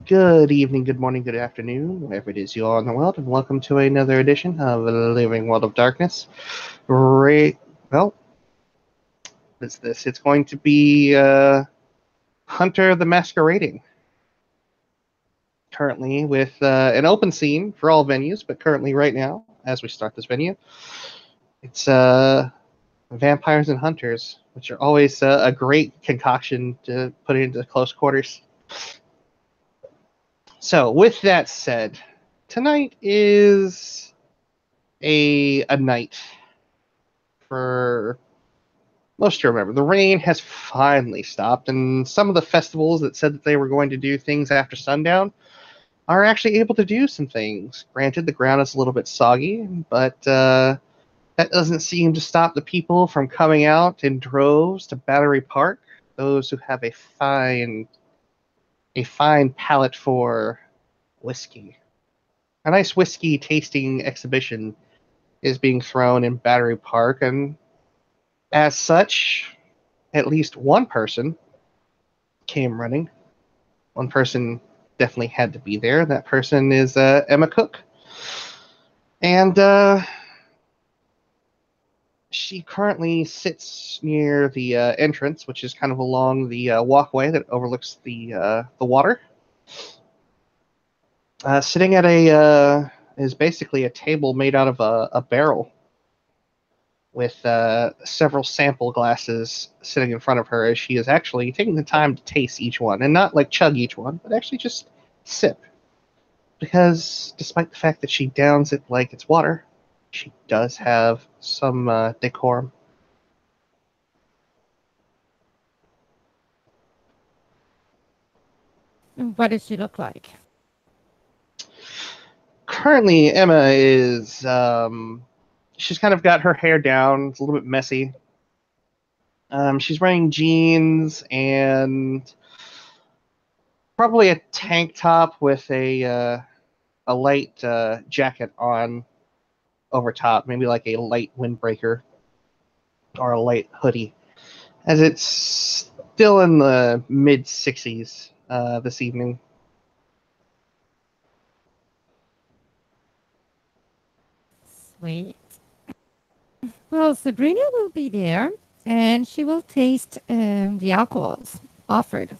Good evening, good morning, good afternoon, wherever it is you are in the world, and welcome to another edition of Living World of Darkness. Well, what's this? It's going to be Hunter the Masquerading. Currently with an open scene for all venues, but currently right now, as we start this venue, it's Vampires and Hunters, which are always a great concoction to put into close quarters. So, with that said, tonight is a night for most to remember. The rain has finally stopped, and some of the festivals that said that they were going to do things after sundown are actually able to do some things. Granted, the ground is a little bit soggy, but that doesn't seem to stop the people from coming out in droves to Battery Park. Those who have a fine palate for whiskey. A nice whiskey tasting exhibition is being thrown in Battery Park, and as such, at least one person came running. One person definitely had to be there. That person is Emma Cook. And she currently sits near the entrance, which is kind of along the walkway that overlooks the water. Sitting at is basically a table made out of a barrel with several sample glasses sitting in front of her as she is actually taking the time to taste each one and not like chug each one, but actually just sip. Because despite the fact that she downs it like it's water, she does have some decorum. What does she look like? Currently, Emma is she's kind of got her hair down. It's a little bit messy. She's wearing jeans and probably a tank top with a light jacket on over top, maybe like a light windbreaker or a light hoodie, as it's still in the mid 60s this evening. Sweet. Well, Sabrina will be there and she will taste the alcohols offered.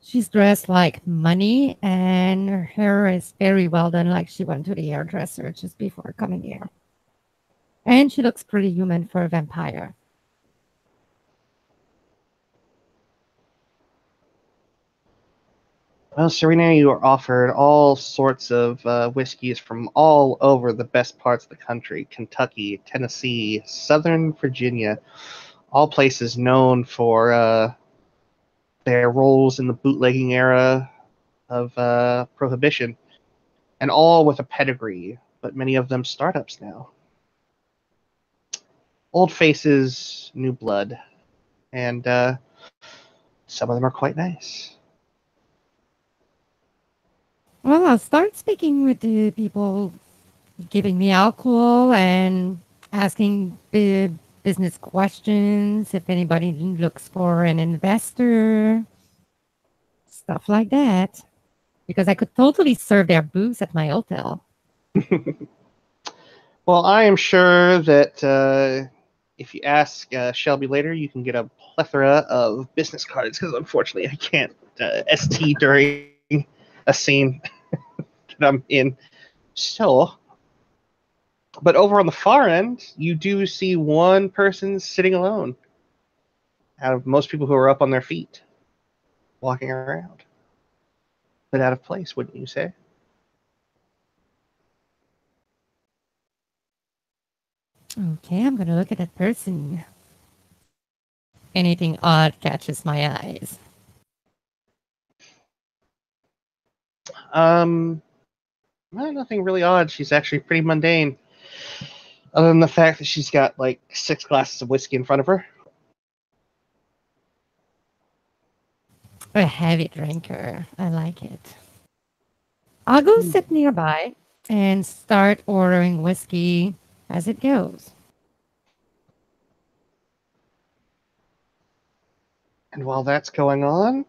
She's dressed like money and her hair is very well done, like she went to the hairdresser just before coming here. And she looks pretty human for a vampire. Well, Serena, you are offered all sorts of whiskeys from all over the best parts of the country: Kentucky, Tennessee, Southern Virginia, all places known for their roles in the bootlegging era of Prohibition, and all with a pedigree, but many of them startups now. Old faces, new blood, and some of them are quite nice. Well, I'll start speaking with the people giving me alcohol and asking the business questions if anybody looks for an investor, stuff like that. Because I could totally serve their booze at my hotel. Well, I am sure that if you ask Shelby later, you can get a plethora of business cards because unfortunately I can't ST during a scene that I'm in. So, but over on the far end, you do see one person sitting alone out of most people who are up on their feet, walking around. But out of place, wouldn't you say? Okay, I'm gonna look at that person. Anything odd catches my eyes. Well, nothing really odd. She's actually pretty mundane, other than the fact that she's got like 6 glasses of whiskey in front of her. A heavy drinker. I like it. I'll go sit nearby and start ordering whiskey as it goes. And while that's going on,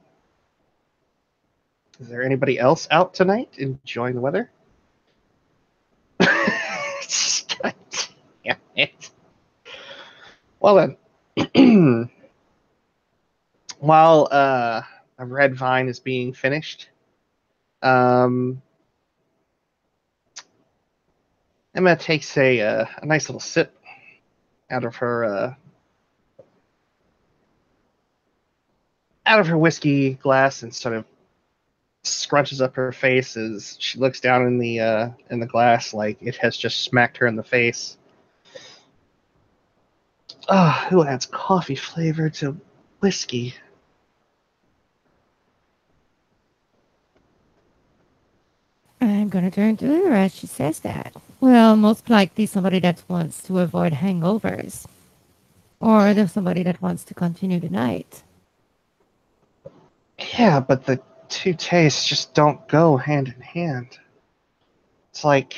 Is there anybody else out tonight enjoying the weather? God damn it. Well then, while a red vine is being finished, Emma takes a nice little sip out of her whiskey glass and sort of scrunches up her face as she looks down in the glass like it has just smacked her in the face. Ah, who adds coffee flavor to whiskey? I'm gonna turn to her as she says that. Well, most likely somebody that wants to avoid hangovers. Or there's somebody that wants to continue the night. Yeah, but the two tastes just don't go hand in hand. It's like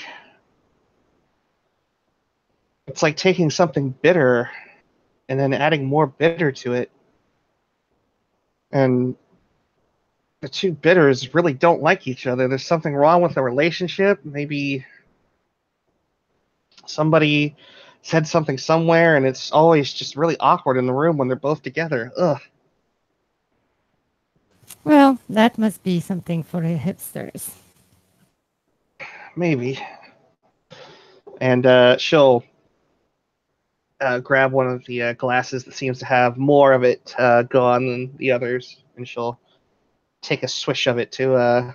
taking something bitter and then adding more bitter to it. And the two bitters really don't like each other. There's something wrong with the relationship. Maybe somebody said something somewhere and it's always just really awkward in the room when they're both together. Ugh. Well, that must be something for the hipsters. Maybe. And she'll grab one of the glasses that seems to have more of it gone than the others, and she'll take a swish of it to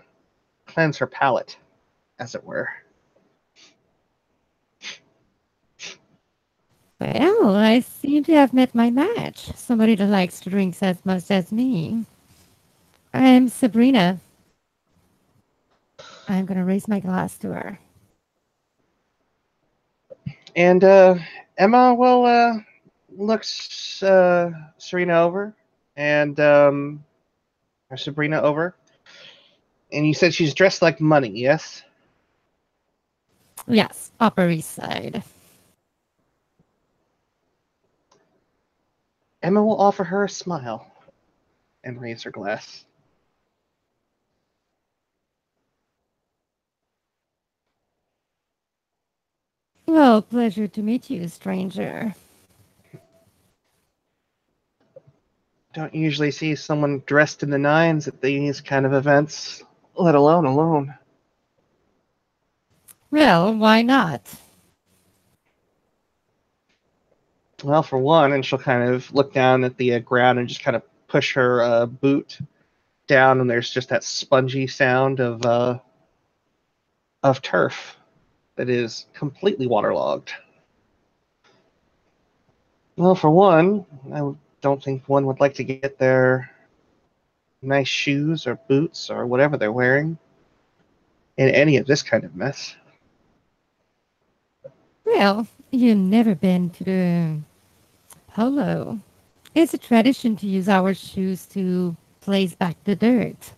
cleanse her palate, as it were. Well, I seem to have met my match. Somebody that likes to drink as much as me. I'm Sabrina. I'm gonna raise my glass to her. And Emma will looks Serena over and or Sabrina over. And you said she's dressed like money, yes? Yes, Upper East Side. Emma will offer her a smile and raise her glass. Well, pleasure to meet you, stranger. Don't usually see someone dressed in the nines at these kind of events, let alone alone. Well, why not? Well, for one, and she'll kind of look down at the ground and just kind of push her boot down, and there's just that spongy sound of turf that is completely waterlogged. Well, for one, I don't think one would like to get their nice shoes or boots or whatever they're wearing in any of this kind of mess. Well, you've never been to the polo. It's a tradition to use our shoes to place back the dirt.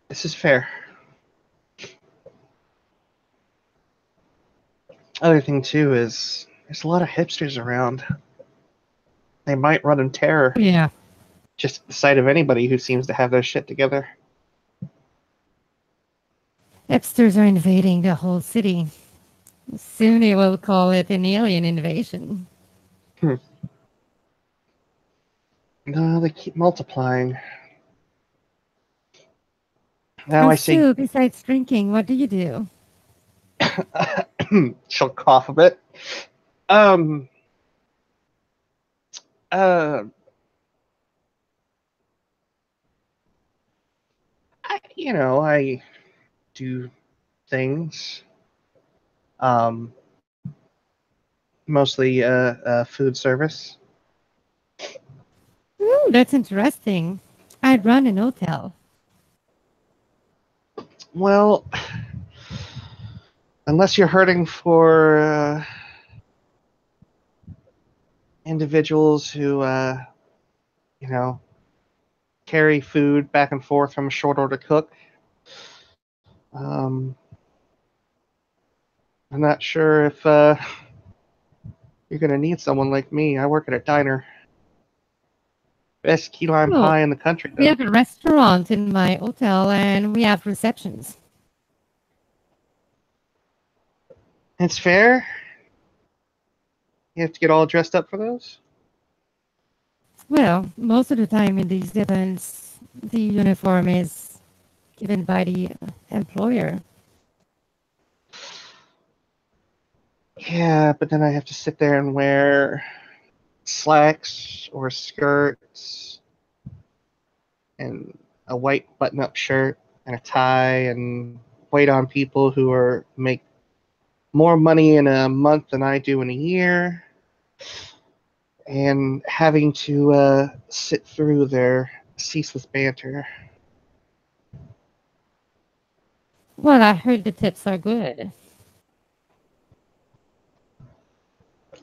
This is fair. Other thing too is there's a lot of hipsters around. They might run in terror Yeah. just at the sight of anybody who seems to have their shit together. Hipsters are invading the whole city. Soon they will call it an alien invasion. No, they keep multiplying. Now And I see. so, besides drinking, what do you do? She'll cough a bit. Um. Uh. I do things. Um. Mostly food service. Ooh, that's interesting. I'd run an hotel. Well, unless you're hurting for individuals who, carry food back and forth from a short order cook. I'm not sure if you're going to need someone like me. I work at a diner. Best key lime Oh, pie in the country, we though. have a restaurant in my hotel and we have receptions. It's fair. You have to get all dressed up for those? Well, most of the time in these events, the uniform is given by the employer. Yeah, but then I have to sit there and wear slacks or skirts and a white button-up shirt and a tie and wait on people who make more money in a month than I do in a year, and having to sit through their ceaseless banter. Well, I heard the tips are good.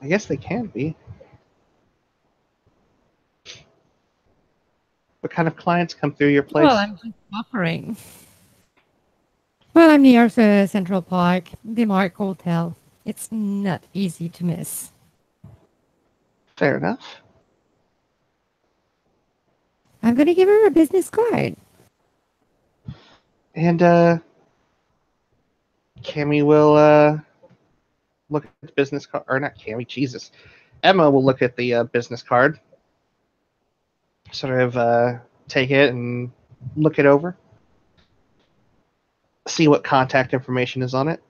I guess they can be. What kind of clients come through your Well, place? I'm just offering. Well, I'm near the Central Park, the Mark Hotel. It's not easy to miss. Fair enough. I'm gonna give her a business card. And Cammy will look at the business card, or not Cammy, Jesus. Emma will look at the business card, sort of take it and look it over, see what contact information is on it.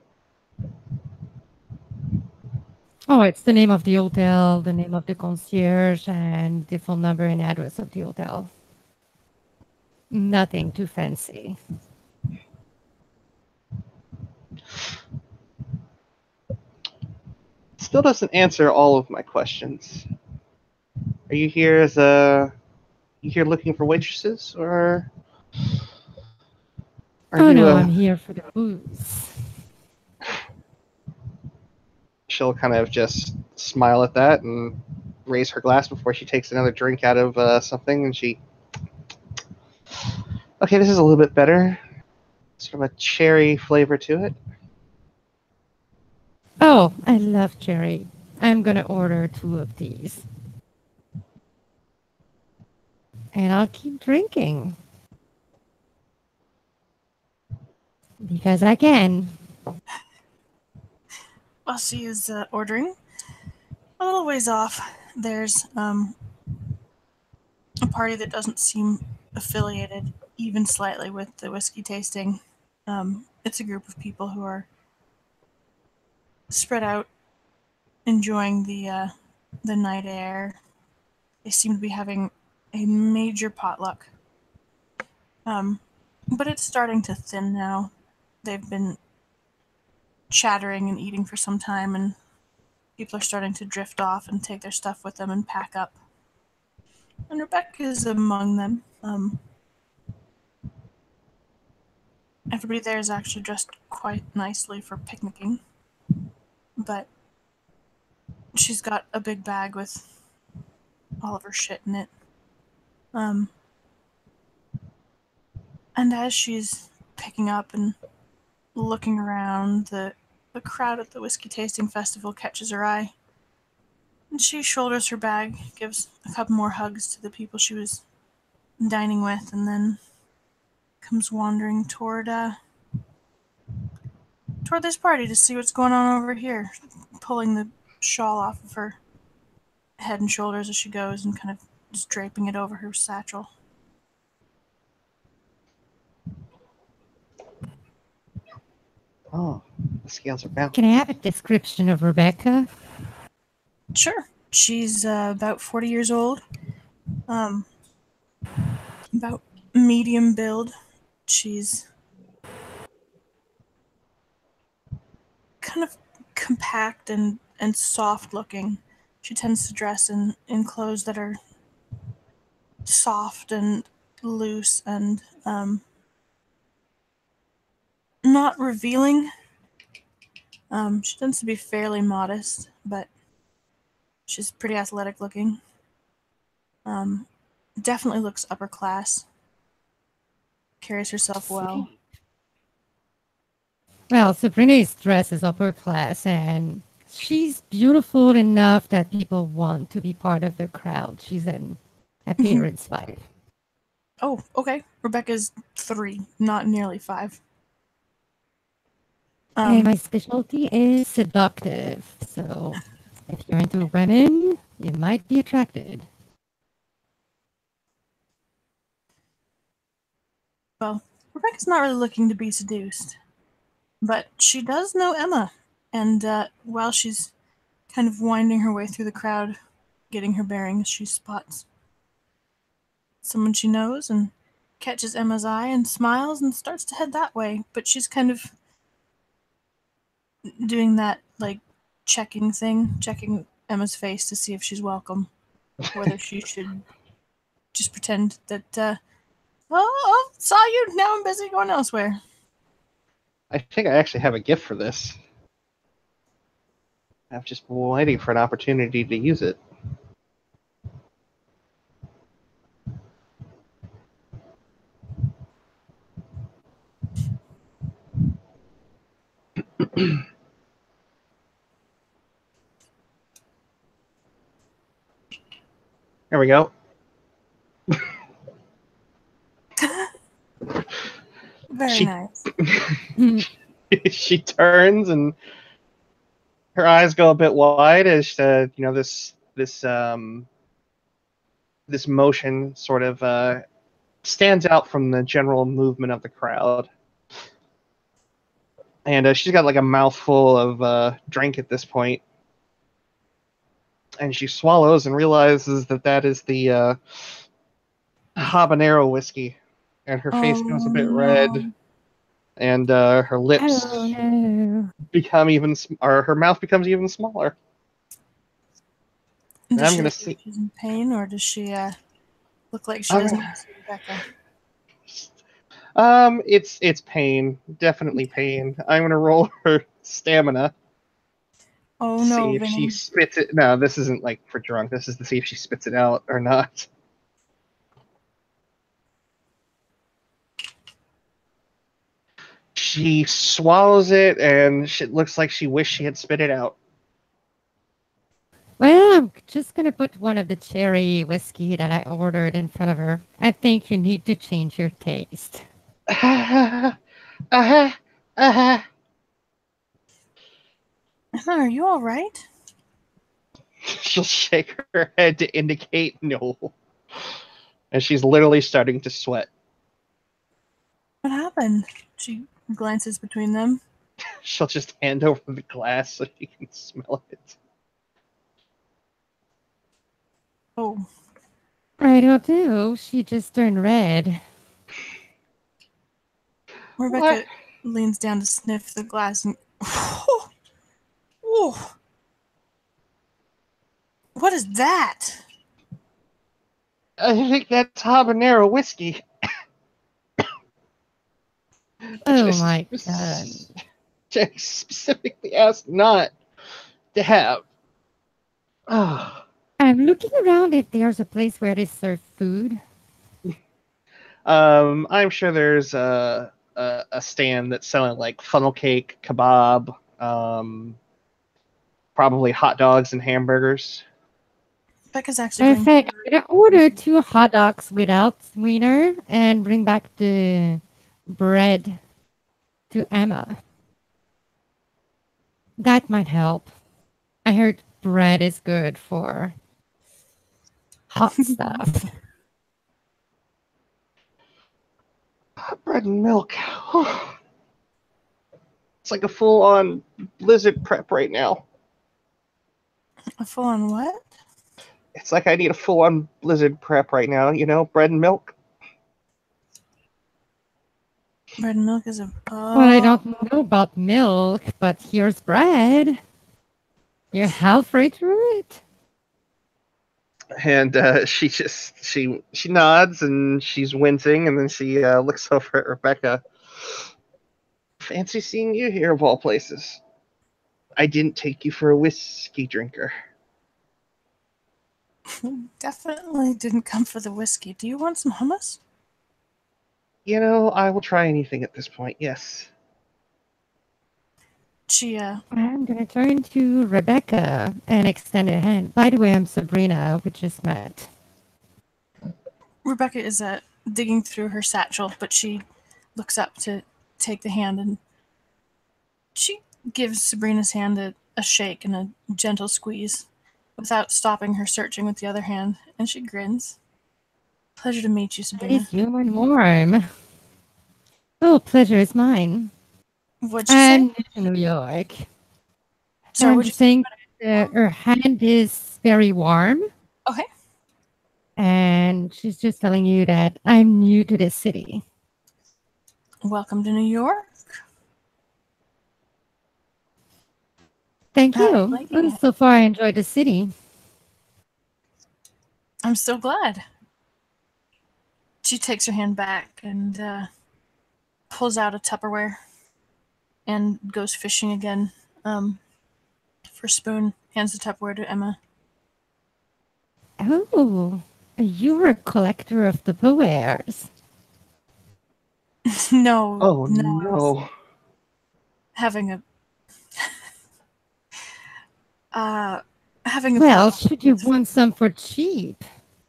Oh, it's the name of the hotel, the name of the concierge, and the phone number and address of the hotel. Nothing too fancy. Still doesn't answer all of my questions. Are you here looking for waitresses, or are Oh you no, I'm here for the booze. She'll kind of just smile at that and raise her glass before she takes another drink out of something, and okay, this is a little bit better. Sort of a cherry flavor to it. Oh, I love cherry. I'm gonna order 2 of these. And I'll keep drinking. Because I can. While she is ordering, a little ways off, there's a party that doesn't seem affiliated even slightly with the whiskey tasting. It's a group of people who are spread out, enjoying the night air. They seem to be having a major potluck. But it's starting to thin now. They've been chattering and eating for some time, and people are starting to drift off and take their stuff with them and pack up. And Rebecca is among them. Everybody there is actually dressed quite nicely for picnicking, but she's got a big bag with all of her shit in it. And as she's picking up and looking around, the crowd at the whiskey tasting festival catches her eye. And she shoulders her bag, gives a couple more hugs to the people she was dining with, and then comes wandering toward this party to see what's going on over here, pulling the shawl off of her head and shoulders as she goes and kind of just draping it over her satchel. Oh, the scales are balanced. Can I have a description of Rebecca? Sure. She's about 40 years old. About medium build. She's kind of compact and soft looking. She tends to dress in clothes that are soft and loose and not revealing. She tends to be fairly modest, but she's pretty athletic looking. Definitely looks upper class. Carries herself well. Well, Sabrina's dress is upper class and she's beautiful enough that people want to be part of the crowd she's in. Appearance 5. Oh, okay. Rebecca's 3, not nearly 5. And my specialty is seductive. So if you're into women, you might be attracted. Well, Rebecca's not really looking to be seduced, but she does know Emma. And while she's kind of winding her way through the crowd, getting her bearings, she spots someone she knows and catches Emma's eye and smiles and starts to head that way. But she's kind of doing that, like, checking Emma's face to see if she's welcome. Whether she should just pretend that, oh, saw you, now I'm busy going elsewhere. I think I actually have a gift for this. I've just been waiting for an opportunity to use it. There we go. Very nice. She turns and her eyes go a bit wide as this motion sort of stands out from the general movement of the crowd. And she's got like a mouthful of drink at this point. And she swallows and realizes that is the habanero whiskey. And her face goes a bit red. And her lips become or her mouth becomes even smaller. Does I'm gonna see. She's in pain, or does she look like she doesn't see Rebecca? It's pain, definitely pain. I'm gonna roll her stamina. Oh no! See if she spits it. No, this isn't like for drunk. This is to see if she spits it out or not. She swallows it, and it looks like she wished she had spit it out. Well, I'm just going to put one of the cherry whiskey that I ordered in front of her. I think you need to change your taste. Emma, are you all right? She'll shake her head to indicate no. And she's literally starting to sweat. What happened? She glances between them. She'll just hand over the glass so she can smell it. Oh. I don't know. She just turned red. Rebecca leans down to sniff the glass and... Whoa. What is that? I think that's habanero whiskey. Oh my god. Jack specifically asked not to have. Oh. I'm looking around if there's a place where they serve food. I'm sure there's a stand that's selling like funnel cake, kebab, probably hot dogs and hamburgers. Becca's actually perfect. I'm gonna order 2 hot dogs without wiener and bring back the bread to Emma. That might help. I heard bread is good for hot stuff. Bread and milk. It's like a full-on blizzard prep right now. A full-on what? It's like I need a full-on blizzard prep right now, you know, bread and milk. Bread and milk is a... Well, I don't know about milk, but here's bread. You're halfway through it. And she nods and she's wincing, and then she looks over at Rebecca. Fancy seeing you here of all places. I didn't take you for a whiskey drinker. Definitely didn't come for the whiskey. Do you want some hummus? You know, I will try anything at this point, yes. I'm going to turn to Rebecca and extend a hand. By the way, I'm Sabrina. We just met. Rebecca is digging through her satchel, but she looks up to take the hand, and she gives Sabrina's hand a shake and a gentle squeeze without stopping her searching with the other hand, and she grins. Pleasure to meet you, Sabrina. It's human warm. Oh, pleasure is mine. What'd she say? I'm new to New York. Sorry, I'm what'd you just saying her hand is very warm. Okay. And she's just telling you that I'm new to this city. Welcome to New York. Thank How are you you. liking it? So far, I enjoyed the city. I'm so glad. She takes her hand back and pulls out a Tupperware and goes fishing again for Spoon. Hands the Tupperware to Emma. Oh, you're a collector of Tupperwares. No. Oh I was no. having a having a Well, potluck should you with- want some for cheap?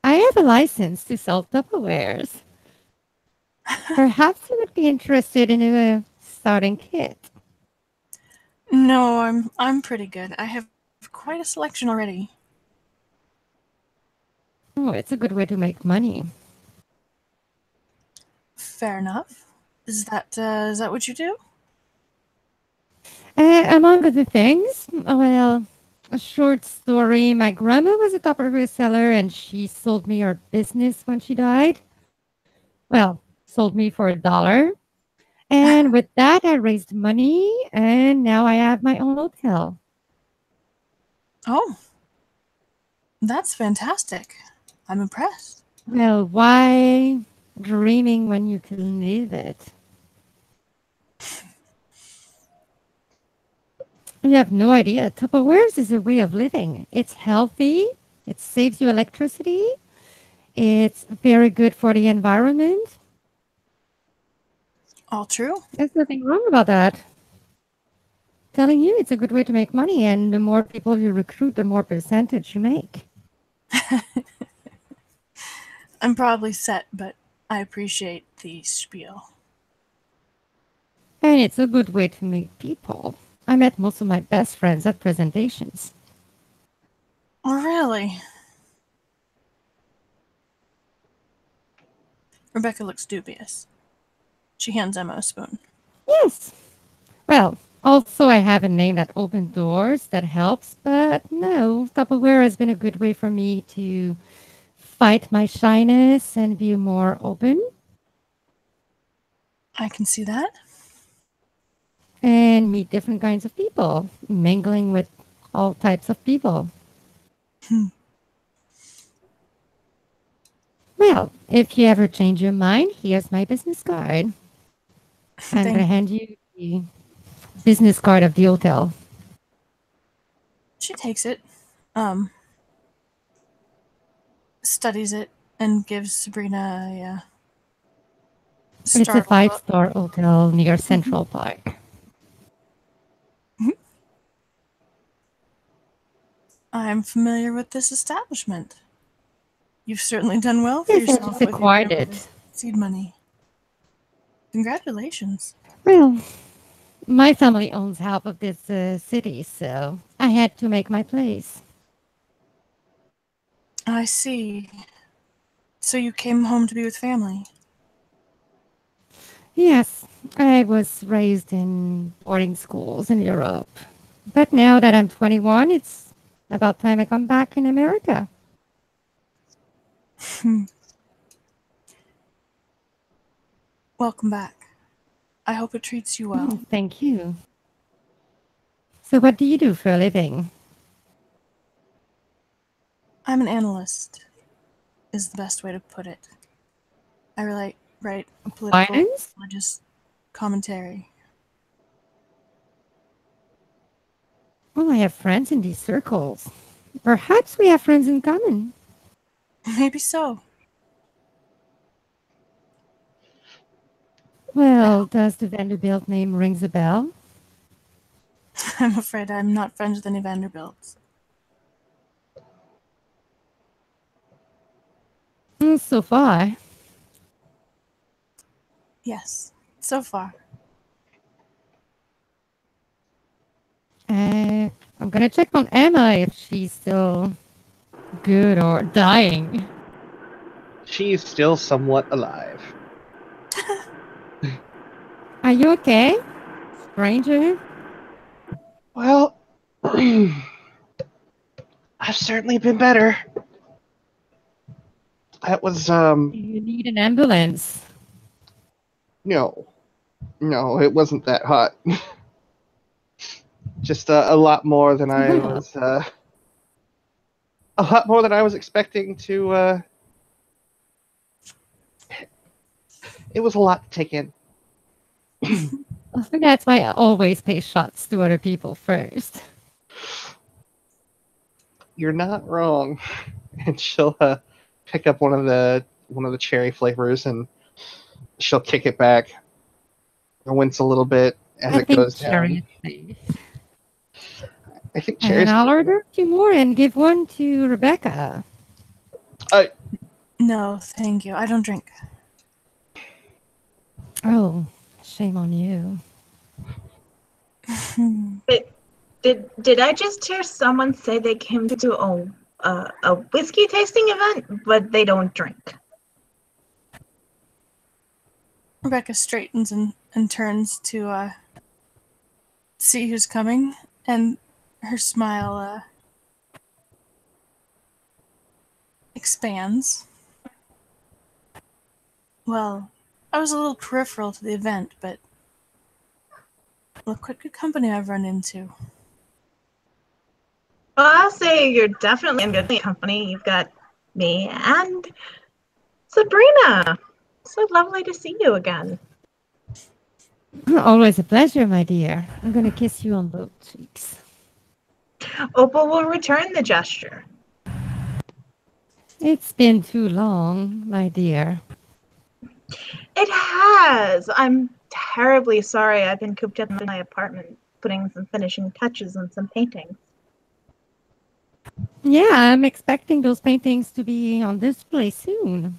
I have a license to sell Tupperwares. Perhaps you would be interested in a starting kit. No, I'm pretty good. I have quite a selection already. Oh, it's a good way to make money. Fair enough. Is that what you do? Among other things, well, a short story. My grandma was a Tupperware seller and she sold me her business when she died. Well, sold me for $1. And with that, I raised money and now I have my own hotel. Oh, that's fantastic. I'm impressed. Well, why dreaming when you can live it? You have no idea. Tupperwares is a way of living. It's healthy. It saves you electricity. It's very good for the environment. All true. There's nothing wrong about that. Telling you it's a good way to make money, and the more people you recruit, the more percentage you make. I'm probably set, but I appreciate the spiel. And it's a good way to meet people. I met most of my best friends at presentations. Oh, really? Rebecca looks dubious. She hands Emma a spoon. Yes. Well, also I have a name that opens doors that helps, but no, Tupperware has been a good way for me to fight my shyness and be more open I can see that. and meet different kinds of people, mingling with all types of people. Well, if you ever change your mind, here's my business card. I'm going to hand you the business card of the hotel. She takes it, studies it, and gives Sabrina a It's a startled 5-star hotel near Central Park. I'm familiar with this establishment. You've certainly done well for Yes, I yourself just with your acquired it. seed money. Congratulations. Well, my family owns half of this city, so I had to make my place. I see. So you came home to be with family? Yes, I was raised in boarding schools in Europe. But now that I'm 21, it's about time I come back in America. Welcome back. I hope it treats you well. Thank you. So what do you do for a living? I'm an analyst, is the best way to put it. I write political, Finance? religious commentary. Well, I have friends in these circles. Perhaps we have friends in common. Maybe so. Well, does the Vanderbilt name rings a bell? I'm afraid I'm not friends with any Vanderbilts. So far. Yes, so far. I'm gonna check on Emma if she's still good or dying. She's still somewhat alive. Are you okay, stranger? Well, I've certainly been better. That was, Do you need an ambulance? no, it wasn't that hot. Just a lot more than I was, a lot more than I was expecting to. It was a lot to take in. I think that's why I always pay shots to other people first. You're not wrong. And she'll pick up one of the cherry flavors and she'll kick it back. I wince a little bit as I it think goes cherry down. is safe. I think And cherry's. I'll order 2 more and give one to Rebecca. No, thank you. I don't drink. Oh, shame on you. Did I just hear someone say they came to do a whiskey tasting event, but they don't drink? Rebecca straightens and turns to see who's coming, and her smile expands. Well, I was a little peripheral to the event, but look what good company I've run into. Well, I'll say you're definitely in good company. You've got me and Sabrina. So lovely to see you again. Always a pleasure, my dear. I'm gonna kiss you on both cheeks. Opal will return the gesture. It's been too long, my dear. It has. I'm terribly sorry. I've been cooped up in my apartment, putting some finishing touches on some paintings. Yeah, I'm expecting those paintings to be on display soon.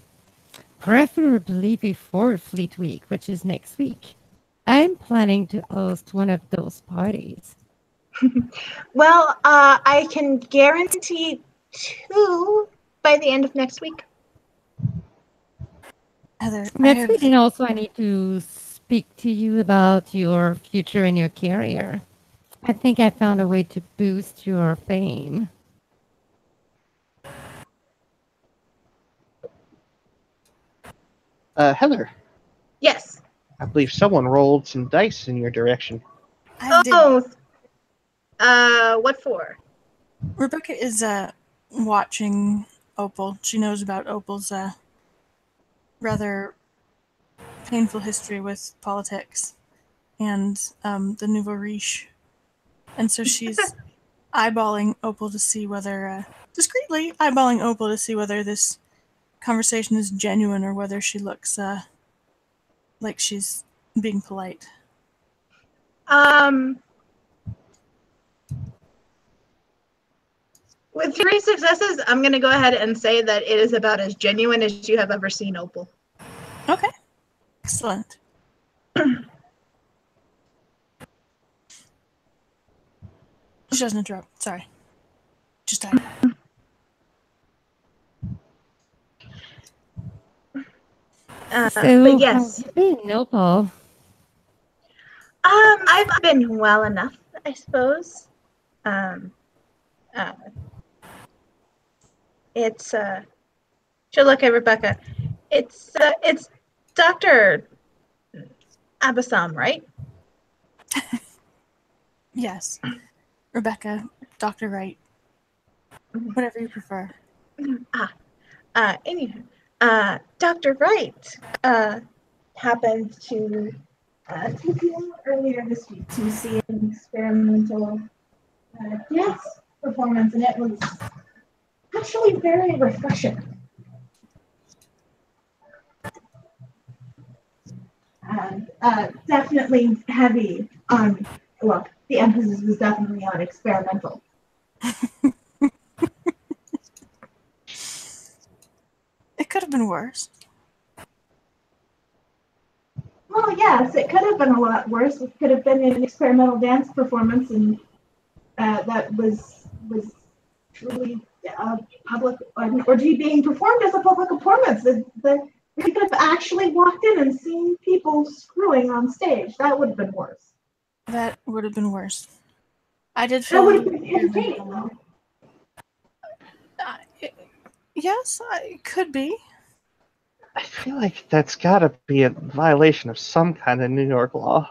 Preferably before Fleet Week, which is next week. I'm planning to host one of those parties. Well, I can guarantee 2 by the end of next week. Heather, Next week, and also I need to speak to you about your future in your career. I think I found a way to boost your fame. Heather, Yes. I believe someone rolled some dice in your direction. What for? Rebecca is watching Opal. She knows about Opal's rather painful history with politics and the nouveau riche. And so she's eyeballing Opal to see whether, discreetly eyeballing Opal to see whether this conversation is genuine or whether she looks like she's being polite. With 3 successes, I'm going to go ahead and say that it is about as genuine as you have ever seen Opal. Okay. Excellent. She doesn't interrupt. Sorry. Just died. So, but yes. how's it been, Opal? I've been well enough, I suppose. It's so look at Rebecca. It's Dr. Abasam, right? Yes. Rebecca, Dr. Wright. Whatever you prefer. Anywho, Dr. Wright happened to take me out earlier this week to see an experimental dance performance, and it was actually very refreshing. Definitely heavy on, well, the emphasis was definitely on experimental. It could have been worse. Well, yes, it could have been a lot worse. It could have been an experimental dance performance, and that was truly a public an orgy being performed as a public performance. We could have actually walked in and seen people screwing on stage. That would have been worse. That would have been worse. I did That feel. would have been entertaining, though. Yes, it could be. I feel like that's got to be a violation of some kind of New York law.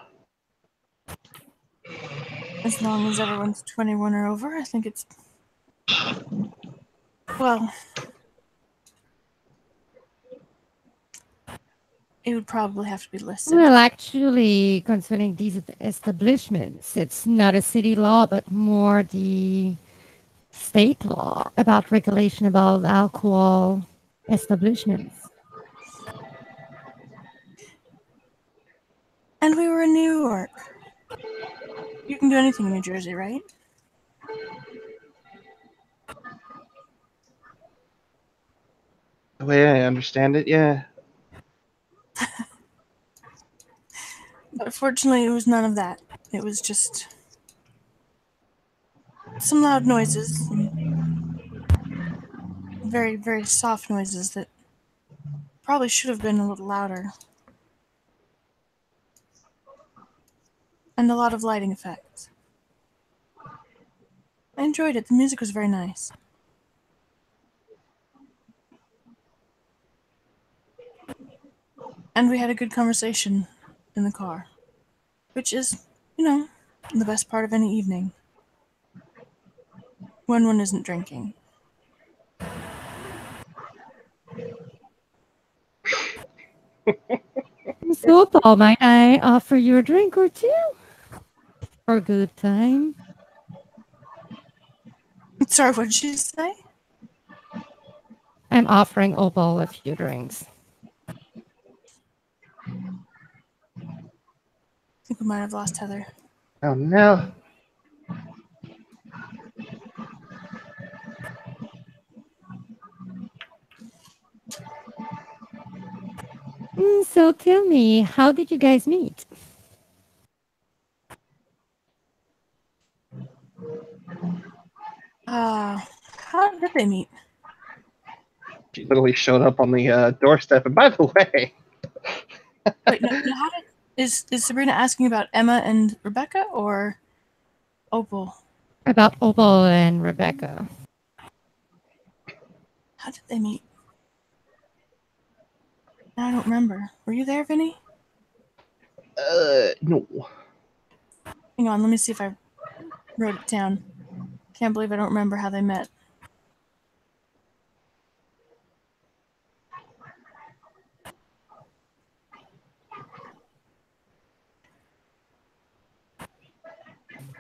As long as everyone's 21 or over, I think it's. Well, it would probably have to be listed. Well, actually, concerning these establishments, it's not a city law, but more the state law about regulation about alcohol establishments. And we were in New York. You can do anything in New Jersey, right? The way I understand it, yeah. But fortunately, it was none of that. It was just some loud noises, very, very soft noises that probably should have been a little louder. And a lot of lighting effects. I enjoyed it. The music was very nice. And we had a good conversation in the car, which is, the best part of any evening. When one isn't drinking. So, Paul, might I offer you a drink or two? For a good time? Sorry, what did you say? I'm offering Opal a few drinks. I think we might have lost Heather. Oh no. So tell me, how did you guys meet? How did they meet? She literally showed up on the doorstep. And by the way, Wait, no, how did... Is Sabrina asking about Emma and Rebecca or Opal? About Opal and Rebecca. How did they meet? I don't remember. Were you there, Vinny? no. Hang on, let me see if I wrote it down. Can't believe I don't remember how they met.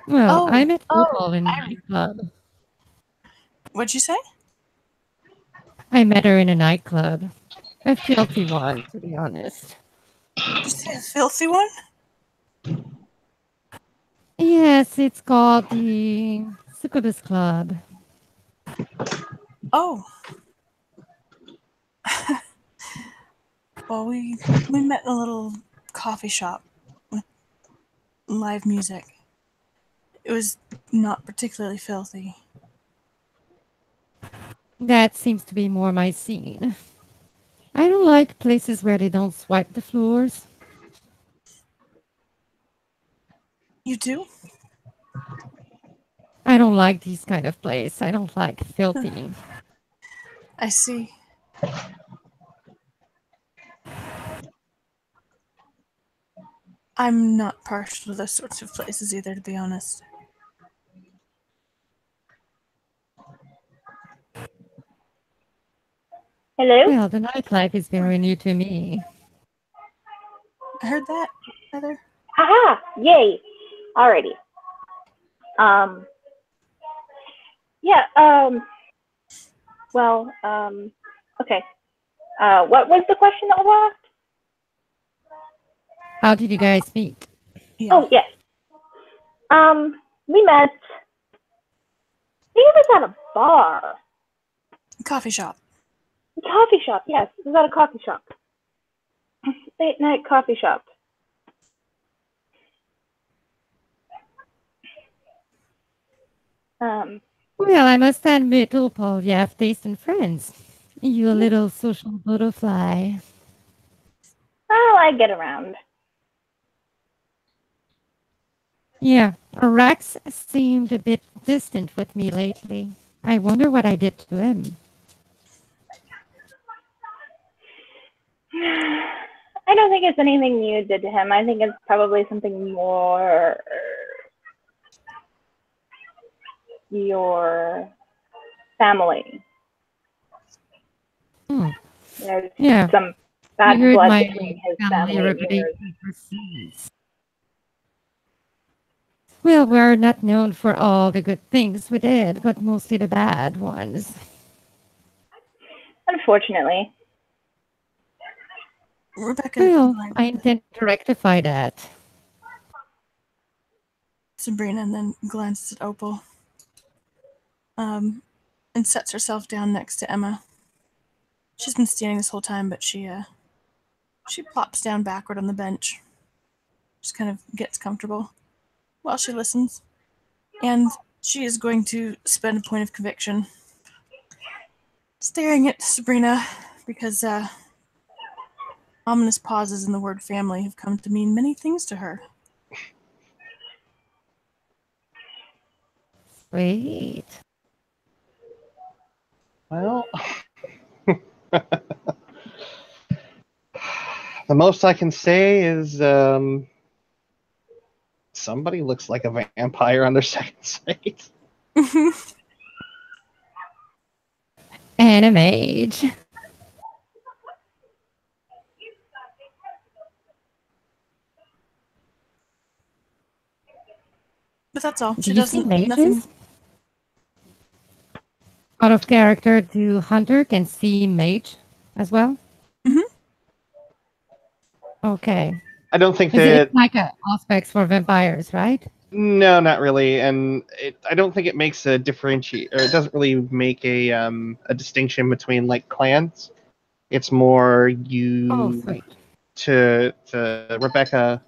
Well, Oh, I met Opal in a nightclub. What'd you say? I met her in a nightclub. A filthy one, to be honest. Did you say a filthy one? Yes, it's called the Succubus Club. Oh. Well, we met in a little coffee shop with live music. It was not particularly filthy. That seems to be more my scene. I don't like places where they don't swipe the floors. You do? I don't like these kind of places. I don't like filthy. I see. I'm not partial to those sorts of places either, to be honest. Hello? Well, the nightlife is very new to me. I heard that, Heather. Haha! Yay! Alrighty. Okay. What was the question that was asked? How did you guys meet? Yeah. Oh, yes. We met, I think it was at a bar. Coffee shop. Coffee shop, yes. Is that a coffee shop? Late night coffee shop. Well, I must admit, Opal, you have taste in friends. You a little social butterfly. Well, I get around. Yeah, Rex seemed a bit distant with me lately. I wonder what I did to him. I don't think it's anything you did to him. I think it's probably something more your family. Hmm. There's Yeah, some I bad heard blood my between his family family and yours. reputation precedes. Well, we're not known for all the good things we did, but mostly the bad ones. Rebecca Well, I intend to rectify that. Sabrina and then glances at Opal. And sets herself down next to Emma. She's been standing this whole time, but she plops down backward on the bench. Just kind of gets comfortable while she listens. And she is going to spend a point of conviction staring at Sabrina because ominous pauses in the word family have come to mean many things to her. Sweet. Well, the most I can say is somebody looks like a vampire on their second sight. And a mage. But that's all. Do She you see doesn't mages? nothing. Out of character, do Hunter can see mage as well? Mhm. Okay. I don't think Is that. it like a aspects for vampires, right? No, not really, and I don't think it makes a differentiate, or it doesn't really make a distinction between like clans. It's more Oh, you sweet. to Rebecca.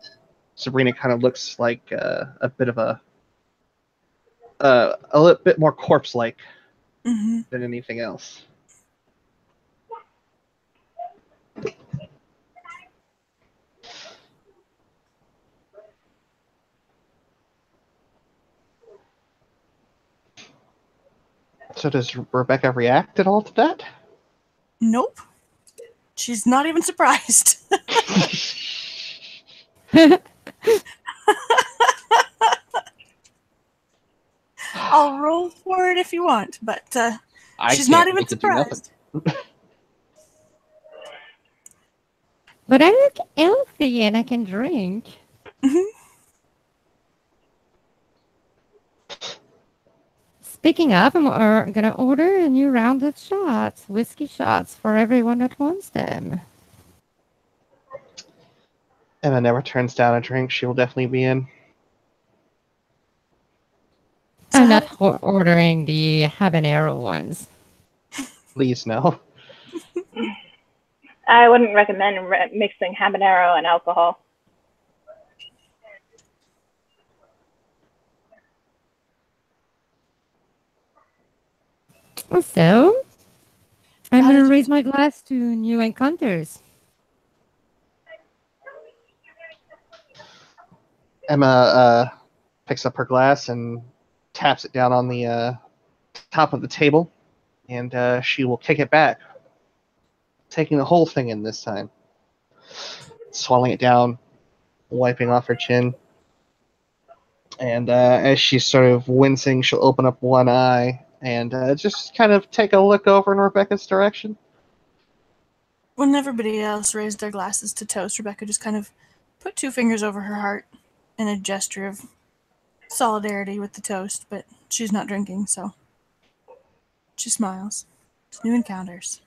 Sabrina kind of looks like a bit of a little bit more corpse-like Mhm. than anything else. So does Rebecca react at all to that? Nope. She's not even surprised. I'll roll for it if you want, but she's not even surprised. But I look healthy and I can drink. Mhm. Speaking of, I'm gonna order a new round of shots, whiskey shots for everyone that wants them. Emma never turns down a drink. She will definitely be in. I'm not ordering the habanero ones. Please no. I wouldn't recommend mixing habanero and alcohol. So, I'm How gonna did- raise my glass to new encounters. Emma picks up her glass and taps it down on the top of the table, and she will kick it back, taking the whole thing in this time, swallowing it down, wiping off her chin. And as she's sort of wincing, she'll open up one eye and just kind of take a look over in Rebecca's direction. When everybody else raised their glasses to toast, Rebecca just kind of put two fingers over her heart in a gesture of solidarity with the toast, but she's not drinking, so she smiles. It's new encounters.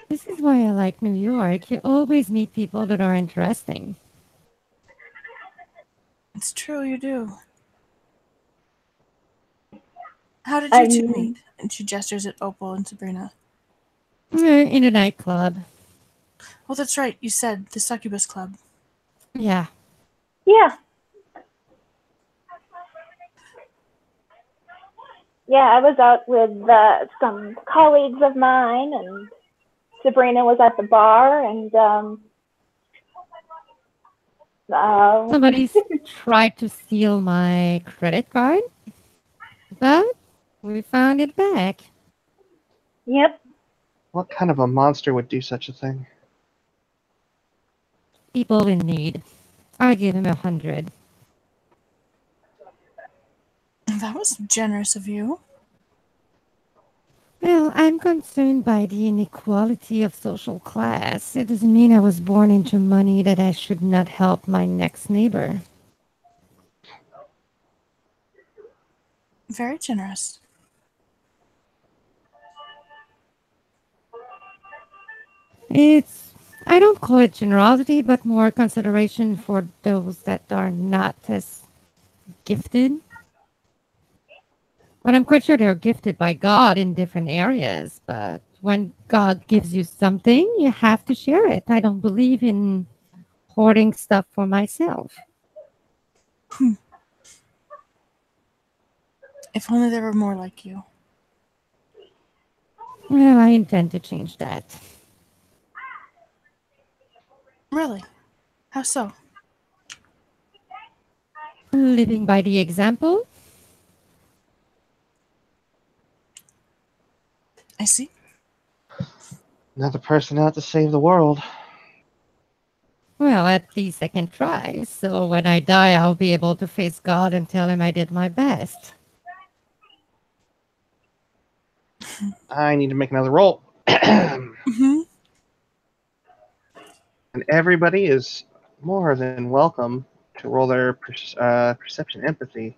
This is why I like New York. You always meet people that are interesting. It's true, you do. How did you two I'm meet? And she gestures at Opal and Sabrina. In a nightclub. Oh, that's right. You said the Succubus Club. Yeah. yeah. Yeah, I was out with some colleagues of mine, and Sabrina was at the bar, and Somebody tried to steal my credit card, but we found it back. yep. What kind of a monster would do such a thing? People in need. I give him 100. That was generous of you. Well, I'm concerned by the inequality of social class. It doesn't mean I was born into money that I should not help my next neighbor. Very generous. I don't call it generosity, but more consideration for those that are not as gifted. But I'm quite sure they're gifted by God in different areas. But when God gives you something, you have to share it. I don't believe in hoarding stuff for myself. If only there were more like you. Well, I intend to change that. Really? How so? Living by the example. I see. Another person out to save the world. Well, at least I can try. So when I die, I'll be able to face God and tell him I did my best. I need to make another roll. And Mm-hmm. everybody is more than welcome to roll their perception empathy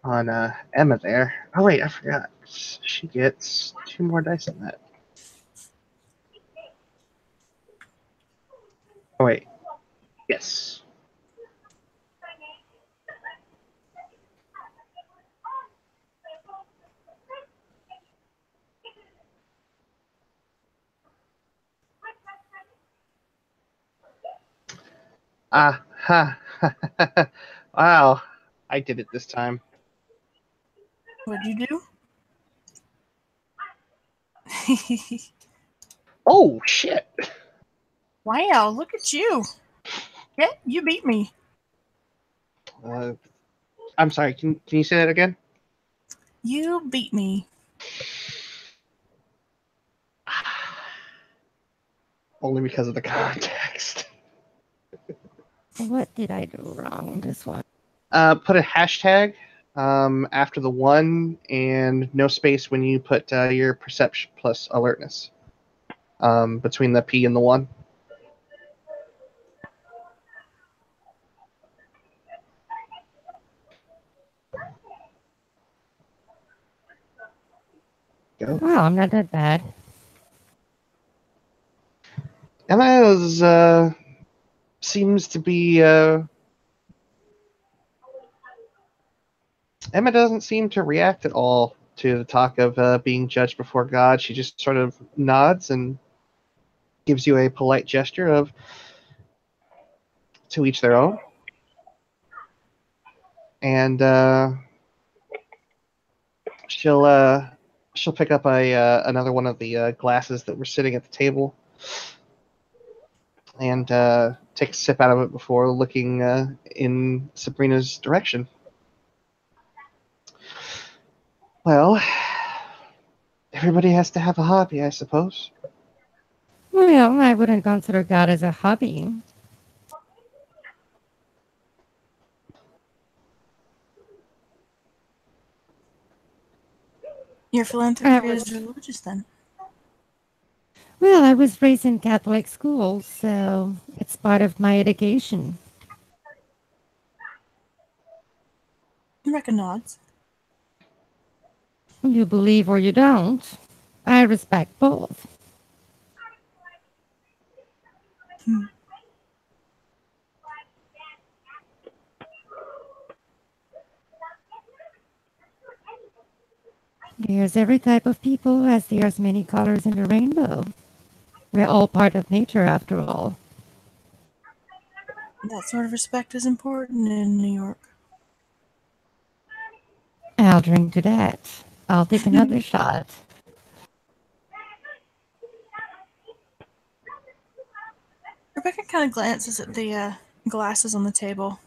on Emma there. Oh, wait, I forgot. She gets 2 more dice on that. Oh, wait. Yes. Ah, ha. Wow. I did it this time. What'd you do? Oh, shit. Wow, look at you. Yeah, you beat me. I'm sorry. Can you say that again? You beat me. Only because of the context. What did I do wrong this one? Put a hashtag after the 1 and no space when you put your perception plus alertness between the P and the 1. Go. Well, I'm not that bad. Emma's seems to be Emma doesn't seem to react at all to the talk of being judged before God. She just sort of nods and gives you a polite gesture of to each their own. And she'll pick up another one of the glasses that were sitting at the table and take a sip out of it before looking in Sabrina's direction. Well, everybody has to have a hobby, I suppose. Well, I wouldn't consider God as a hobby. Your philanthropy is religious then. Well, I was raised in Catholic school, so it's part of my education. Rebecca nods. You believe or you don't. I respect both. There's every type of people as there's many colors in the rainbow. We're all part of nature after all. That sort of respect is important in New York. I'll drink to that. I'll take another shot. Rebecca kind of glances at the glasses on the table,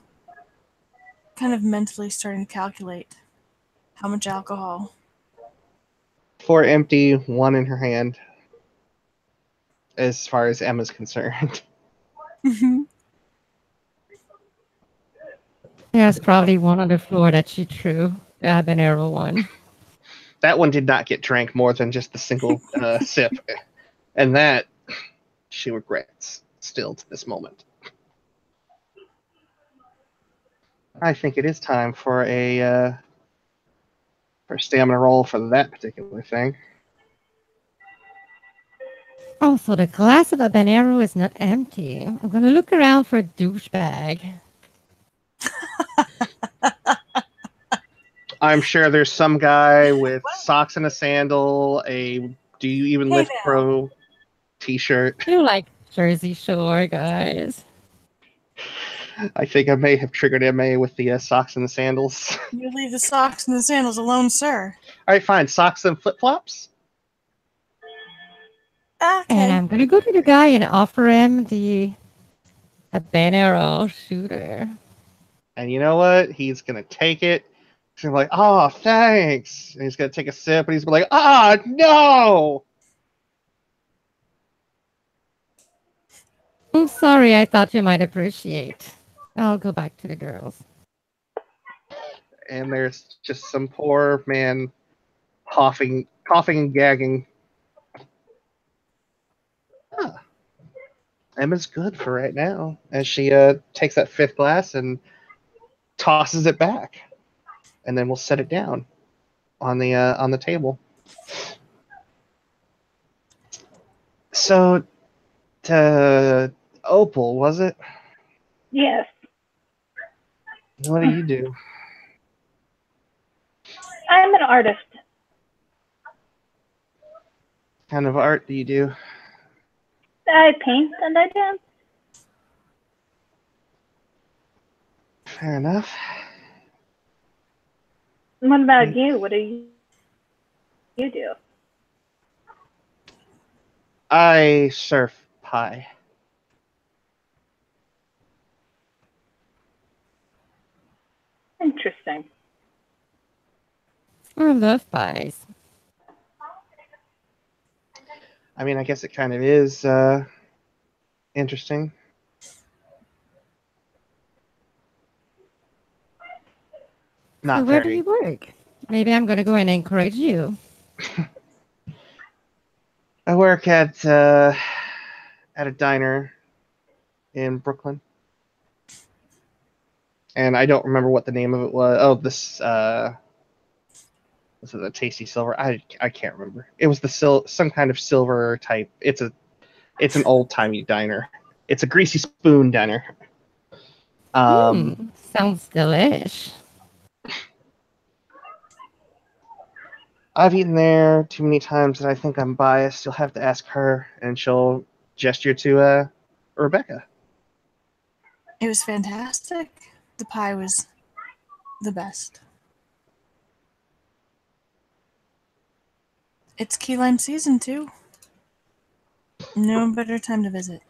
kind of mentally starting to calculate how much alcohol. 4 empty, 1 in her hand, as far as Emma's concerned. There's probably one on the floor that she threw. The habanero one. That one did not get drank more than just the single sip. And that she regrets still to this moment. I think it is time for a stamina roll for that particular thing. Also, the glass of habanero is not empty. I'm gonna look around for a douchebag. I'm sure there's some guy with socks and a sandal, a "Do you even lift now. pro" t-shirt. You like Jersey Shore, guys. I think I may have triggered MA with the socks and the sandals. You leave the socks and the sandals alone, sir. All right, fine. Socks and flip-flops. And Okay. I'm gonna go to the guy and offer him the habanero shooter. And you know what? He's going to take it. He's going to be like, "Oh, thanks." And he's going to take a sip, and he's going to be like, "Ah, no!" I'm sorry, I thought you might appreciate. I'll go back to the girls. And there's just some poor man coughing and gagging. Huh. Emma's good for right now, as she takes that 5th glass and tosses it back, and then we'll set it down on the table. So, to Opal, was it? Yes. What do you do? I'm an artist. What kind of art do you do? I paint and I dance. Fair enough. What about you? What do you do? I surf pie. Interesting. I love pies. I mean, I guess it kind of is interesting. Not So where do very. you work? Maybe I'm gonna go and encourage you. I work at a diner in Brooklyn, and I don't remember what the name of it was. Oh, this is a Tasty Silver. I can't remember. It was some kind of silver type. It's an old timey diner. It's a greasy spoon diner. Sounds delish. I've eaten there too many times that I think I'm biased. You'll have to ask her, and she'll gesture to Rebecca. It was fantastic. The pie was the best. It's key lime season, too. No better time to visit.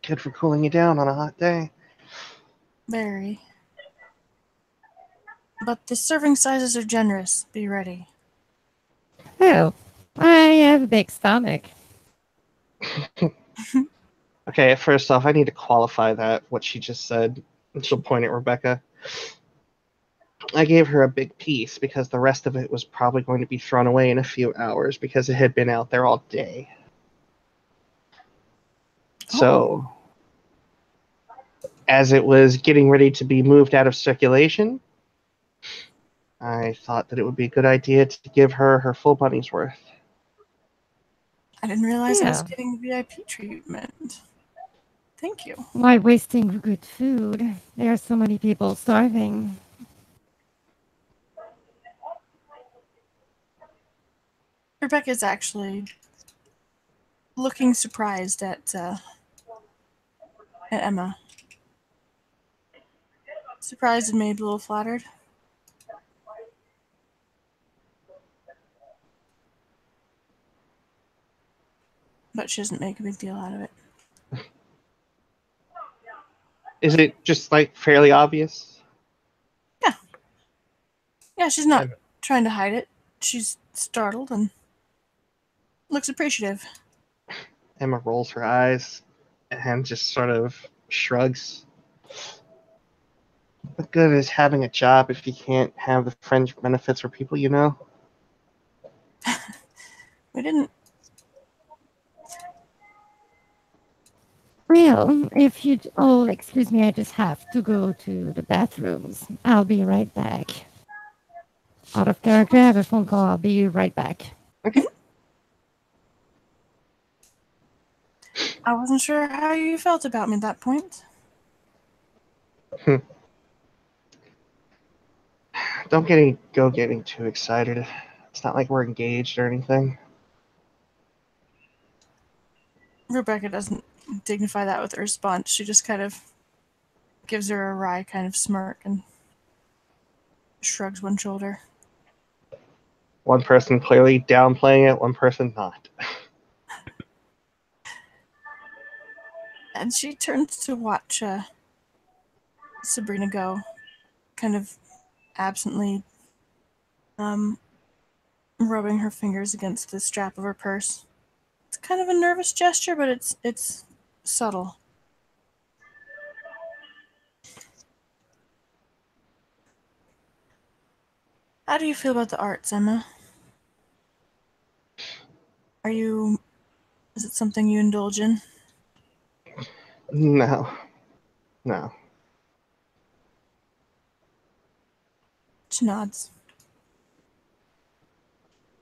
Good for cooling you down on a hot day. Very. But the serving sizes are generous. Be ready. Oh, I have a big stomach. Okay, first off, I need to qualify that, what she just said. And she'll point at Rebecca. I gave her a big piece because the rest of it was probably going to be thrown away in a few hours because it had been out there all day. So, as it was getting ready to be moved out of circulation, I thought that it would be a good idea to give her her full money's worth. I didn't realize I was Yeah. getting VIP treatment. Thank you. Why wasting good food? There are so many people starving. Rebecca's actually looking surprised at Emma. Surprised and maybe a little flattered. But she doesn't make a big deal out of it. Is it just like fairly obvious? Yeah, she's not trying to hide it. She's startled and looks appreciative. Emma rolls her eyes and just sort of shrugs. What good is having a job if you can't have the fringe benefits for people you know? We didn't. Well, if you... Oh, excuse me, I just have to go to the bathrooms. I'll be right back. Out of character, I have a phone call. I'll be right back. Okay. I wasn't sure how you felt about me at that point. Don't getting too excited. It's not like we're engaged or anything. Rebecca doesn't dignify that with a response. She just kind of gives her a wry kind of smirk and shrugs one shoulder. One person clearly downplaying it, one person not. And she turns to watch Sabrina go, kind of absently rubbing her fingers against the strap of her purse. It's kind of a nervous gesture, but it's subtle. How do you feel about the arts, Emma? Is it something you indulge in? No. She nods.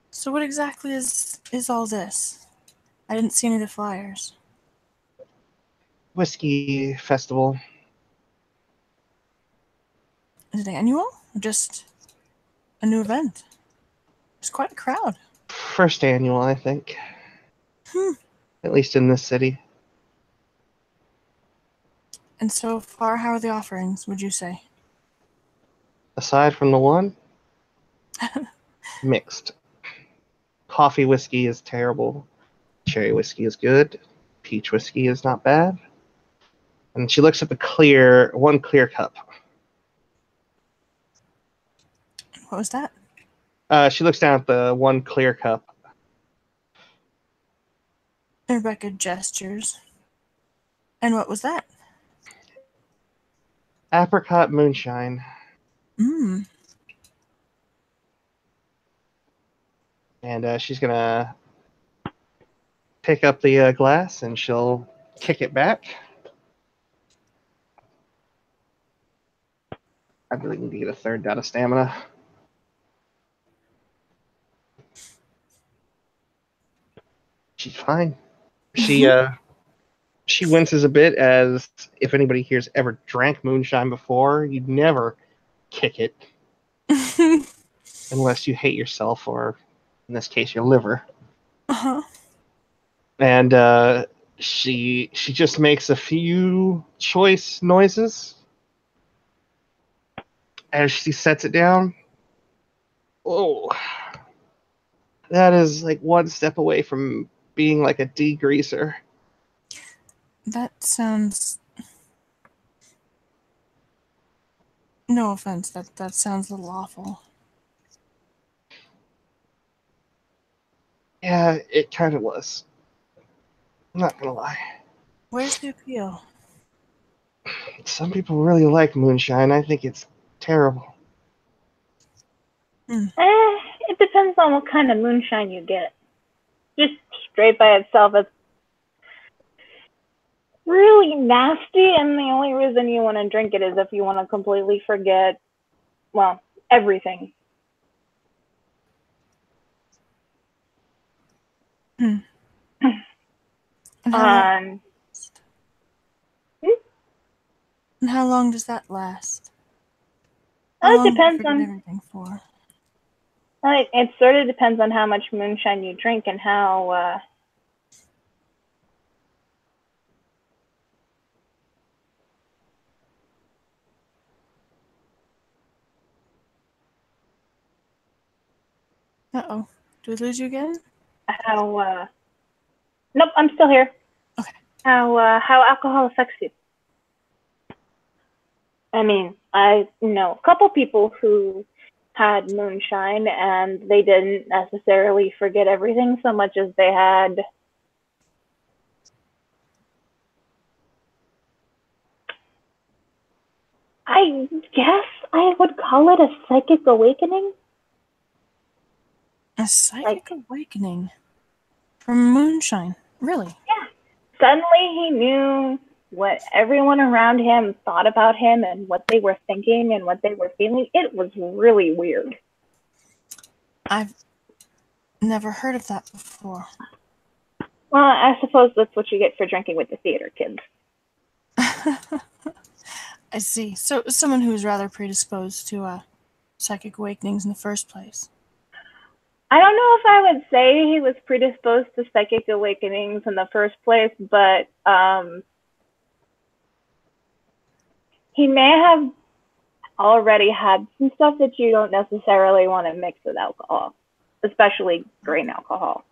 So what exactly is all this? I didn't see any of the flyers. Whiskey festival. Is it annual or just a new event? There's quite a crowd. First annual, I think. At least in this city. And so far, how are the offerings, would you say? Aside from the one, mixed. Coffee whiskey is terrible. Cherry whiskey is good. Peach whiskey is not bad. And she looks at the one clear cup. What was that? She looks down at the one clear cup. Rebecca gestures. And what was that? Apricot moonshine. Mmm. And she's going to pick up the glass and she'll kick it back. I really need to get a third dot of stamina. She's fine. She winces a bit, as if anybody here's ever drank moonshine before, you'd never kick it unless you hate yourself, or in this case, your liver. Uh-huh. And she just makes a few choice noises as she sets it down. Oh, that is like one step away from being like a degreaser. That sounds... No offense, that sounds a little awful. Yeah, it kind of was. I'm not gonna lie. Where's the appeal? Some people really like moonshine. I think it's terrible. It depends on what kind of moonshine you get. Just straight by itself, it's really nasty, and the only reason you want to drink it is if you want to completely forget, well, everything. And how long does that last? How It long do you depends forget on... everything for? It sort of depends on how much moonshine you drink and how. Uh-oh. Do we lose you again? Nope, I'm still here. Okay. How alcohol affects you. I mean, I know a couple people who had moonshine and they didn't necessarily forget everything so much as they had I guess I would call it a psychic awakening. A psychic awakening from moonshine. Really? Yeah. Suddenly he knew what everyone around him thought about him and what they were thinking and what they were feeling. It was really weird. I've never heard of that before. Well, I suppose that's what you get for drinking with the theater kids. I see. So someone who's rather predisposed to psychic awakenings in the first place. I don't know if I would say he was predisposed to psychic awakenings in the first place, but he may have already had some stuff that you don't necessarily want to mix with alcohol, especially grain alcohol.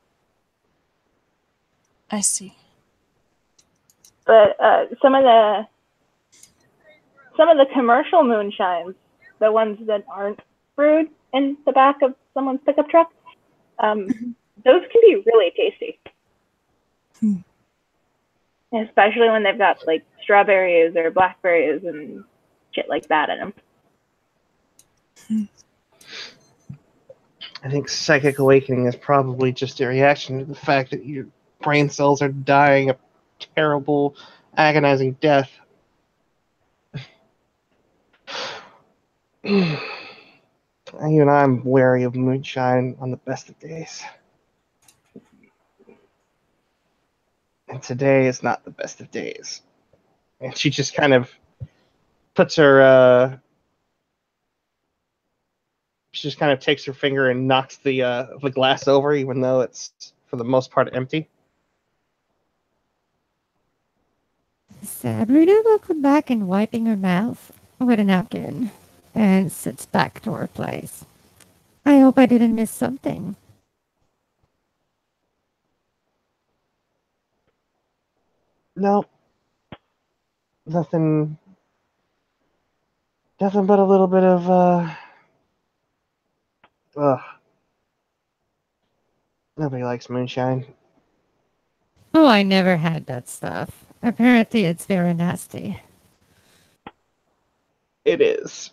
I see. But some of the commercial moonshines, the ones that aren't brewed in the back of someone's pickup truck, those can be really tasty. Especially when they've got like strawberries or blackberries and shit like that in them. I think psychic awakening is probably just a reaction to the fact that your brain cells are dying a terrible, agonizing death. Even I'm wary of moonshine on the best of days. And today is not the best of days. And she just kind of puts her, she just kind of takes her finger and knocks the glass over, even though it's for the most part empty. Sabrina will come back and wiping her mouth with a napkin and sits back to her place. I hope I didn't miss something. No. Nothing but a little bit of, nobody likes moonshine. Oh, I never had that stuff. Apparently it's very nasty. It is.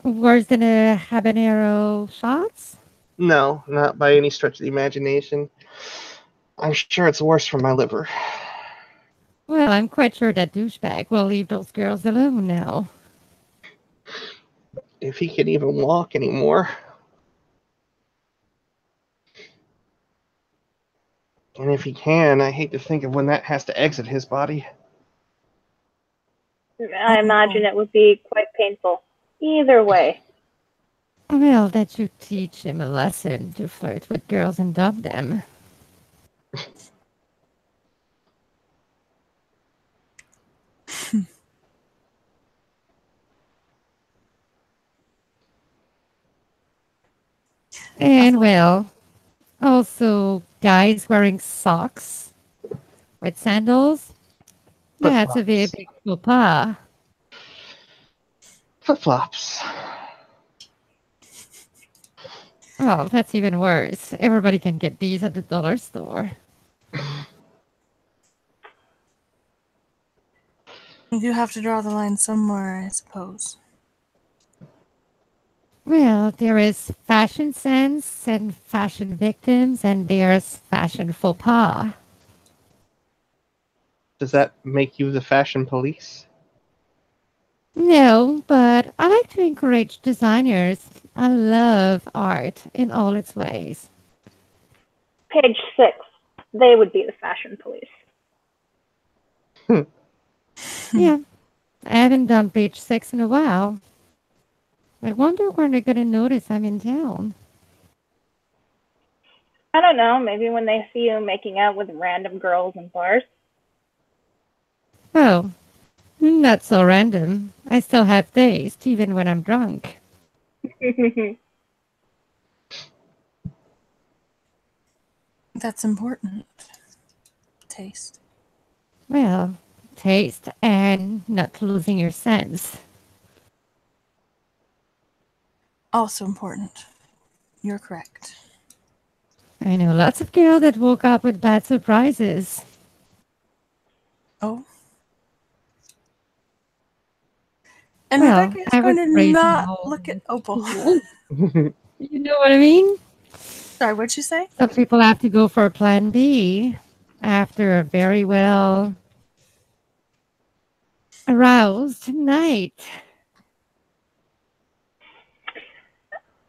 Worse than a habanero shots? No, not by any stretch of the imagination. I'm sure it's worse for my liver. Well, I'm quite sure that douchebag will leave those girls alone now. If he can even walk anymore. And if he can, I hate to think of when that has to exit his body. I imagine it would be quite painful. Either way. Well, that should teach him a lesson to flirt with girls and dump them. And well, also guys wearing socks with sandals. That's a very big faux pas. Flip-flops. Oh, that's even worse. Everybody can get these at the dollar store. You do have to draw the line somewhere, I suppose. Well, there is fashion sense and fashion victims, and there's fashion faux pas. Does that make you the fashion police? No, but I like to encourage designers. I love art in all its ways. Page 6. They would be the fashion police. Yeah, I haven't done page 6 in a while. I wonder when they're going to notice I'm in town. I don't know, maybe when they see you making out with random girls in bars. Oh, not so random. I still have taste, even when I'm drunk. That's important. Taste. Well, taste and not losing your sense. Also important. You're correct. I know lots of girls that woke up with bad surprises. Oh. And Well, Rebecca is I going was to raised in a not home look at Opal. school. You know what I mean? Sorry, what'd you say? Some people have to go for plan B after a very well aroused night.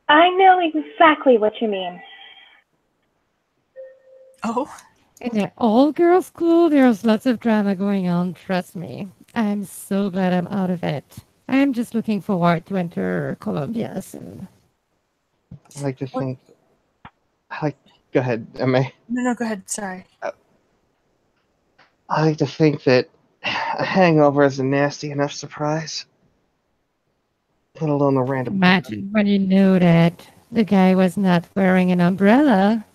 I know exactly what you mean. Oh. In an all-girls school, there's lots of drama going on, trust me. I'm so glad I'm out of it. I'm just looking forward to enter Columbia soon. I like to think. Go ahead, Emma. No, go ahead. Sorry. I like to think that a hangover is a nasty enough surprise. Let alone a random. Imagine when you knew that the guy was not wearing an umbrella.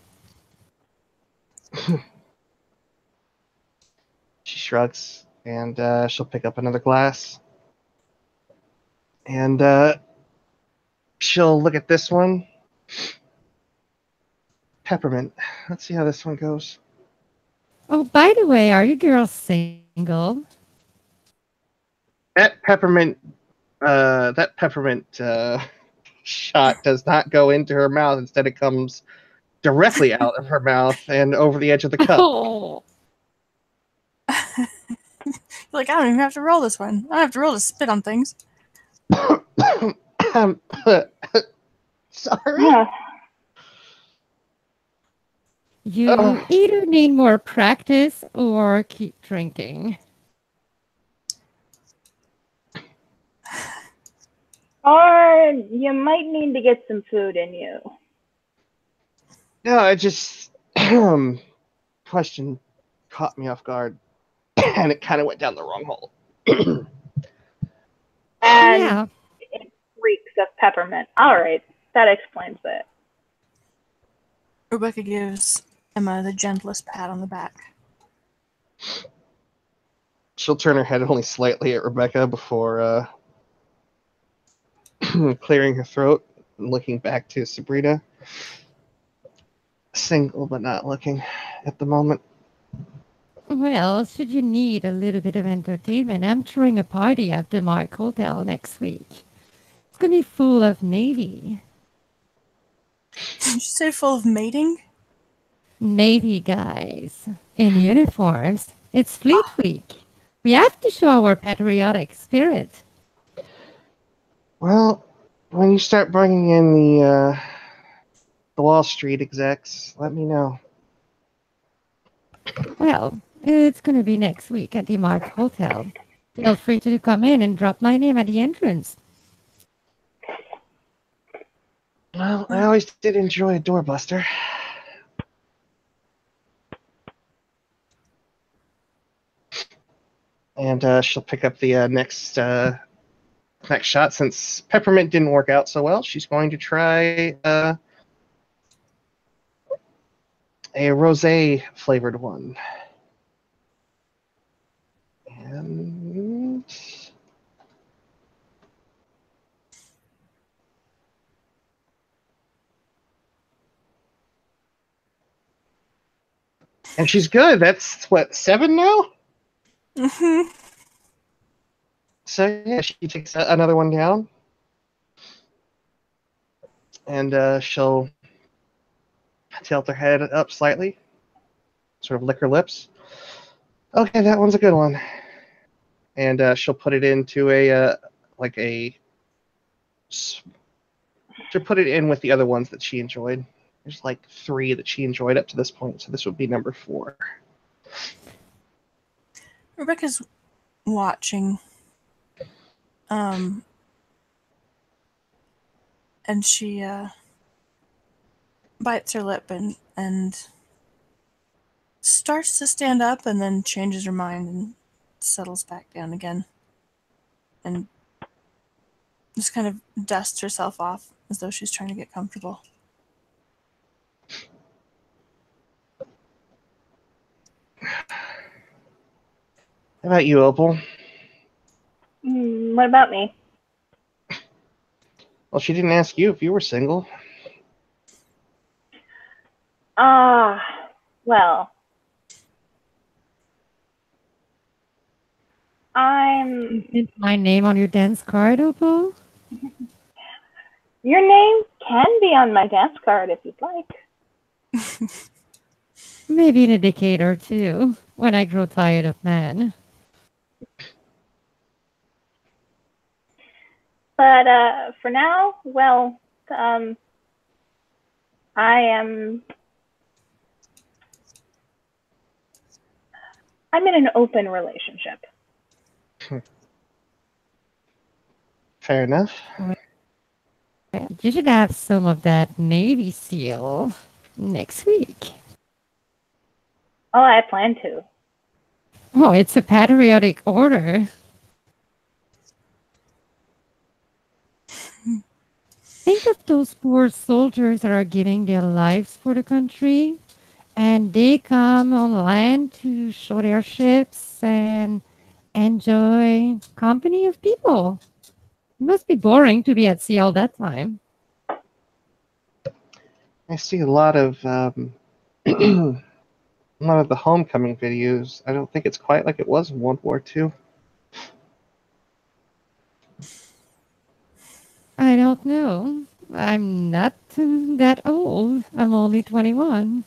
She shrugs and she'll pick up another glass. And she'll look at this one. Peppermint. Let's see how this one goes. Oh, by the way, are you girls single? That peppermint shot does not go into her mouth. Instead, it comes directly out of her mouth and over the edge of the cup. Oh. Like, I don't even have to roll this one. I don't have to roll to spit on things. Sorry. Yeah. You either need more practice or keep drinking. Or you might need to get some food in you. No, I just question caught me off guard, and it kind of went down the wrong hole. And Yeah. it reeks of peppermint. All right, that explains it. Rebecca gives Emma the gentlest pat on the back. She'll turn her head only slightly at Rebecca before clearing her throat and looking back to Sabrina. Single but not looking at the moment. Well, should you need a little bit of entertainment, I'm throwing a party at the Mark Hotel next week. It's going to be full of Navy. Did you say full of mating? Navy guys in uniforms. It's Fleet Week. We have to show our patriotic spirit. Well, when you start bringing in the Wall Street execs, let me know. Well, it's going to be next week at the Mark Hotel. Feel free to come in and drop my name at the entrance. Well, I always did enjoy a doorbuster. And she'll pick up the next shot. Since peppermint didn't work out so well, she's going to try a rosé flavored one. And she's good. That's what, 7 now? Mm-hmm. So yeah, she takes another one down, and she'll tilt her head up slightly, sort of lick her lips. Okay, that one's a good one. And she'll put it into she'll put it in with the other ones that she enjoyed. There's like 3 that she enjoyed up to this point, so this would be number 4. Rebecca's watching. And she bites her lip and starts to stand up and then changes her mind and settles back down again. And just kind of dusts herself off as though she's trying to get comfortable. How about you, Opal? What about me? Well, she didn't ask you if you were single. Well, I'm. Is my name on your dance card, Opal? Your name can be on my dance card if you'd like. Maybe in a decade or two, when I grow tired of men. But for now, well, I'm in an open relationship. Fair enough. You should have some of that Navy SEAL next week. Oh, I plan to. Oh, it's a patriotic order. Think of those poor soldiers that are giving their lives for the country, and they come on land to show their ships and enjoy company of people. It must be boring to be at sea all that time. I see a lot of a lot of the homecoming videos. I don't think it's quite like it was in World War II. I don't know. I'm not that old. I'm only 21.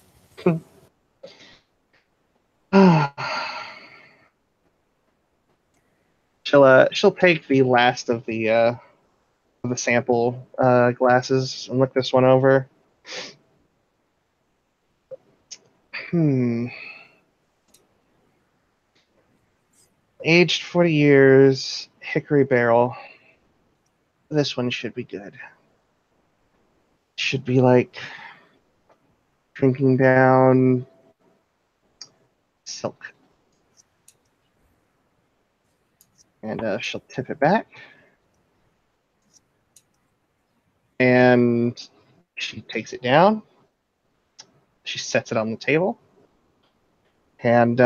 She'll take the last of the sample glasses and look this one over. Aged 40 years, hickory barrel. This one should be good. Should be like drinking down silk. And she'll tip it back. And she takes it down. She sets it on the table. And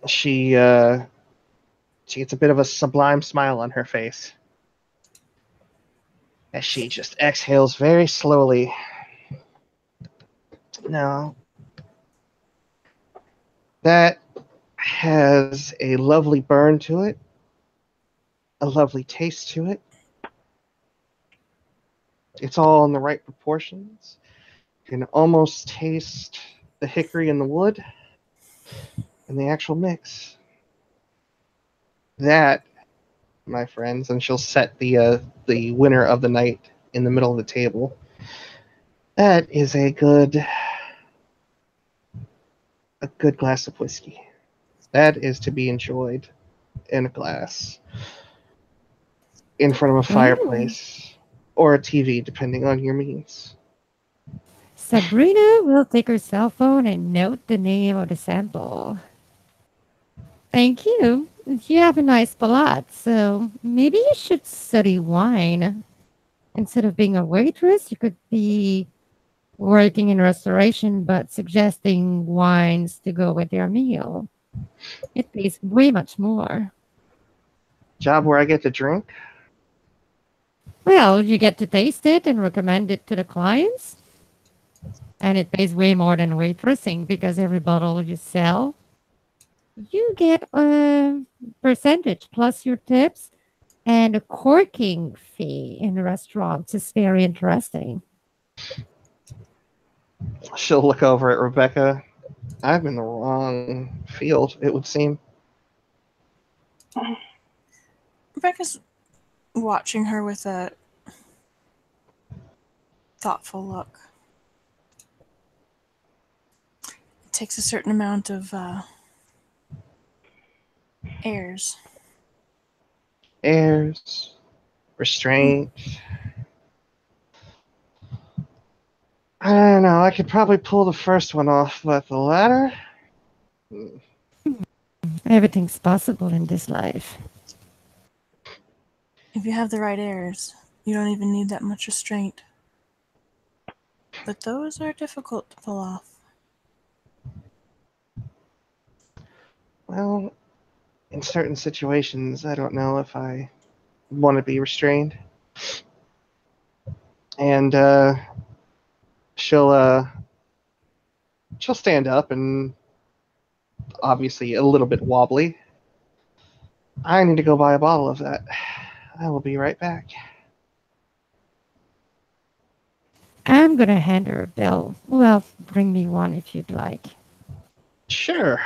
she gets a bit of a sublime smile on her face as she just exhales very slowly. Now, that has a lovely burn to it, a lovely taste to it. It's all in the right proportions. You can almost taste the hickory and the wood in the actual mix. That, my friends, and she'll set the winner of the night in the middle of the table. That is a good glass of whiskey. That is to be enjoyed in a glass in front of a fireplace or a TV, depending on your means. Sabrina will take her cell phone and note the name of the sample. Thank you. You have a nice palate, so maybe you should study wine. Instead of being a waitress, you could be working in restoration, but suggesting wines to go with your meal. It pays way much more. Job where I get to drink? Well, you get to taste it and recommend it to the clients. And it pays way more than waitressing because every bottle you sell, you get a percentage plus your tips, and a corking fee in the restaurants is very interesting. She'll look over at Rebecca. I'm in the wrong field, it would seem. Rebecca's watching her with a thoughtful look. It takes a certain amount of airs. Airs. Restraint. I don't know. I could probably pull the first one off, but the latter. Everything's possible in this life. If you have the right heirs, you don't even need that much restraint. But those are difficult to pull off. Well, in certain situations, I don't know if I want to be restrained. And she'll stand up and obviously a little bit wobbly. I need to go buy a bottle of that. I will be right back. I'm gonna hand her a bill. Well, bring me one if you'd like. Sure.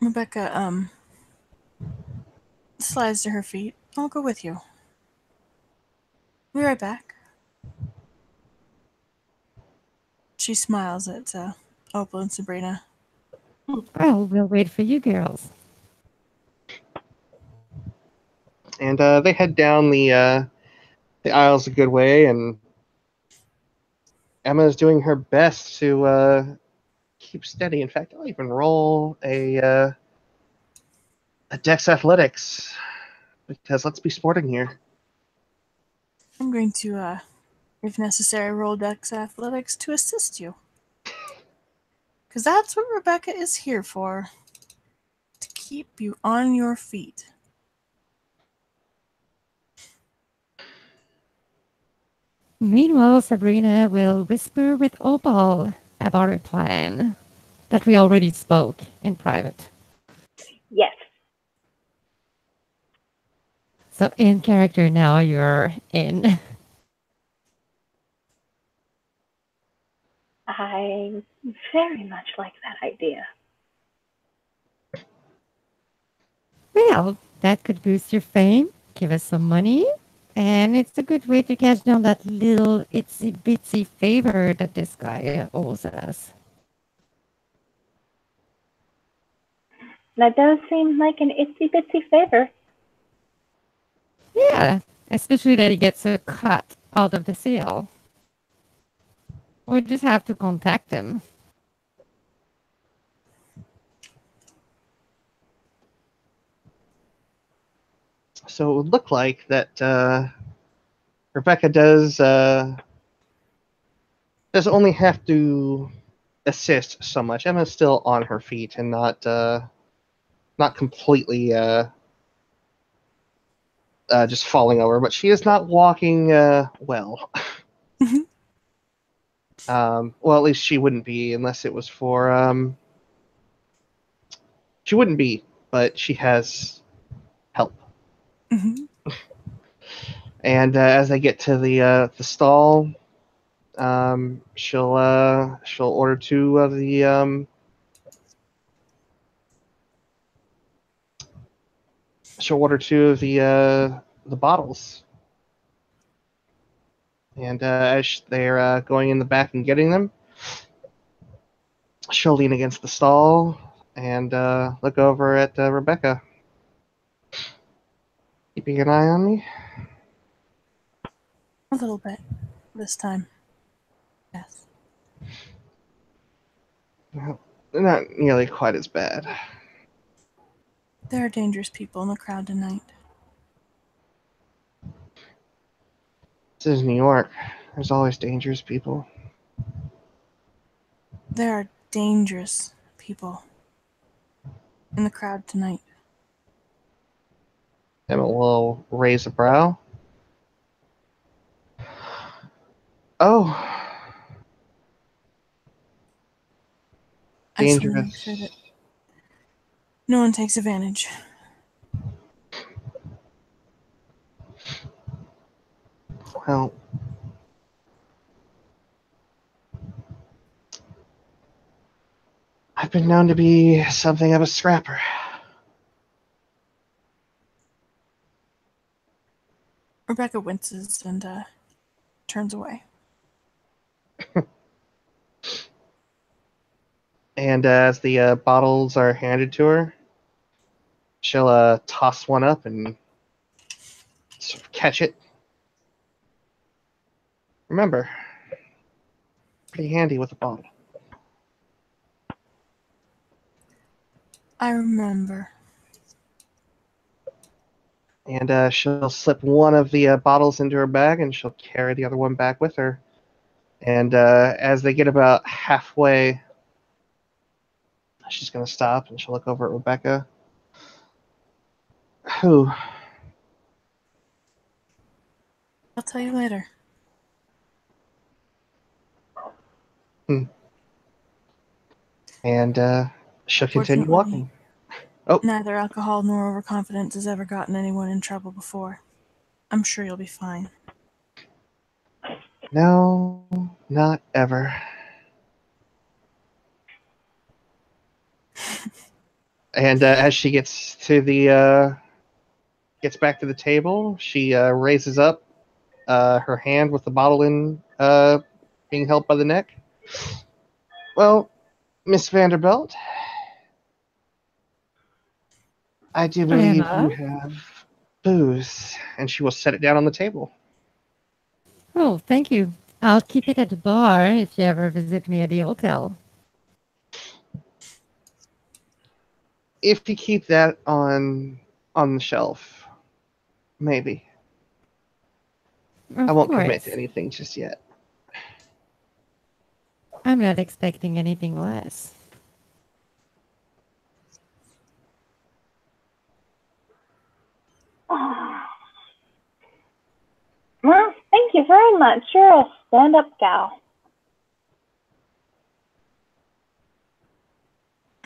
Rebecca, slides to her feet. I'll go with you. Be right back. She smiles at Opal and Sabrina. Well, we'll wait for you girls. And they head down the aisles a good way, and Emma's doing her best to keep steady. In fact, I'll even roll a Dex Athletics, because let's be sporting here. I'm going to, if necessary, roll Dex Athletics to assist you. Because that's what Rebecca is here for. To keep you on your feet. Meanwhile, Sabrina will whisper with Opal about her plan that we already spoke in private. Yes. So in character now, you're in. I very much like that idea. Well, that could boost your fame, give us some money, and it's a good way to catch down that little itsy bitsy favor that this guy owes us. That does seem like an itsy bitsy favor. Yeah, especially that he gets a cut out of the sale. We just have to contact him. So it would look like that Rebecca does only have to assist so much. Emma's still on her feet and not completely just falling over, but she is not walking well. Well, at least she wouldn't be unless it was for. She wouldn't be, but she has help. Mm-hmm. And as they get to the stall, she'll order two of the bottles. And as they're going in the back and getting them, she'll lean against the stall and look over at Rebecca. Keeping an eye on me? A little bit. This time. Yes. Well, not nearly quite as bad. There are dangerous people in the crowd tonight. This is New York. There's always dangerous people. There are dangerous people in the crowd tonight. Emma will raise a brow. Oh. I just want to make Dangerous. sure that no one takes advantage. Well, I've been known to be something of a scrapper. Rebecca winces and turns away. And as the bottles are handed to her, she'll toss one up and sort of catch it. Remember, pretty handy with a bottle. I remember. And she'll slip one of the bottles into her bag, and she'll carry the other one back with her. And as they get about halfway, she's going to stop, and she'll look over at Rebecca. Who? I'll tell you later. And she'll continue Fortunately, walking. Oh, Neither alcohol nor overconfidence has ever gotten anyone in trouble before. I'm sure you'll be fine. no, not ever. And as she gets to the gets back to the table, she raises up her hand with the bottle in being held by the neck. Well, Miss Vanderbilt, I do believe Emma? you have booze, and she will set it down on the table. Oh, thank you. I'll keep it at the bar if you ever visit me at the hotel. If you keep that on the shelf, maybe. I Of won't commit course. to anything just yet. I'm not expecting anything less. Well, thank you very much. You're a stand-up gal.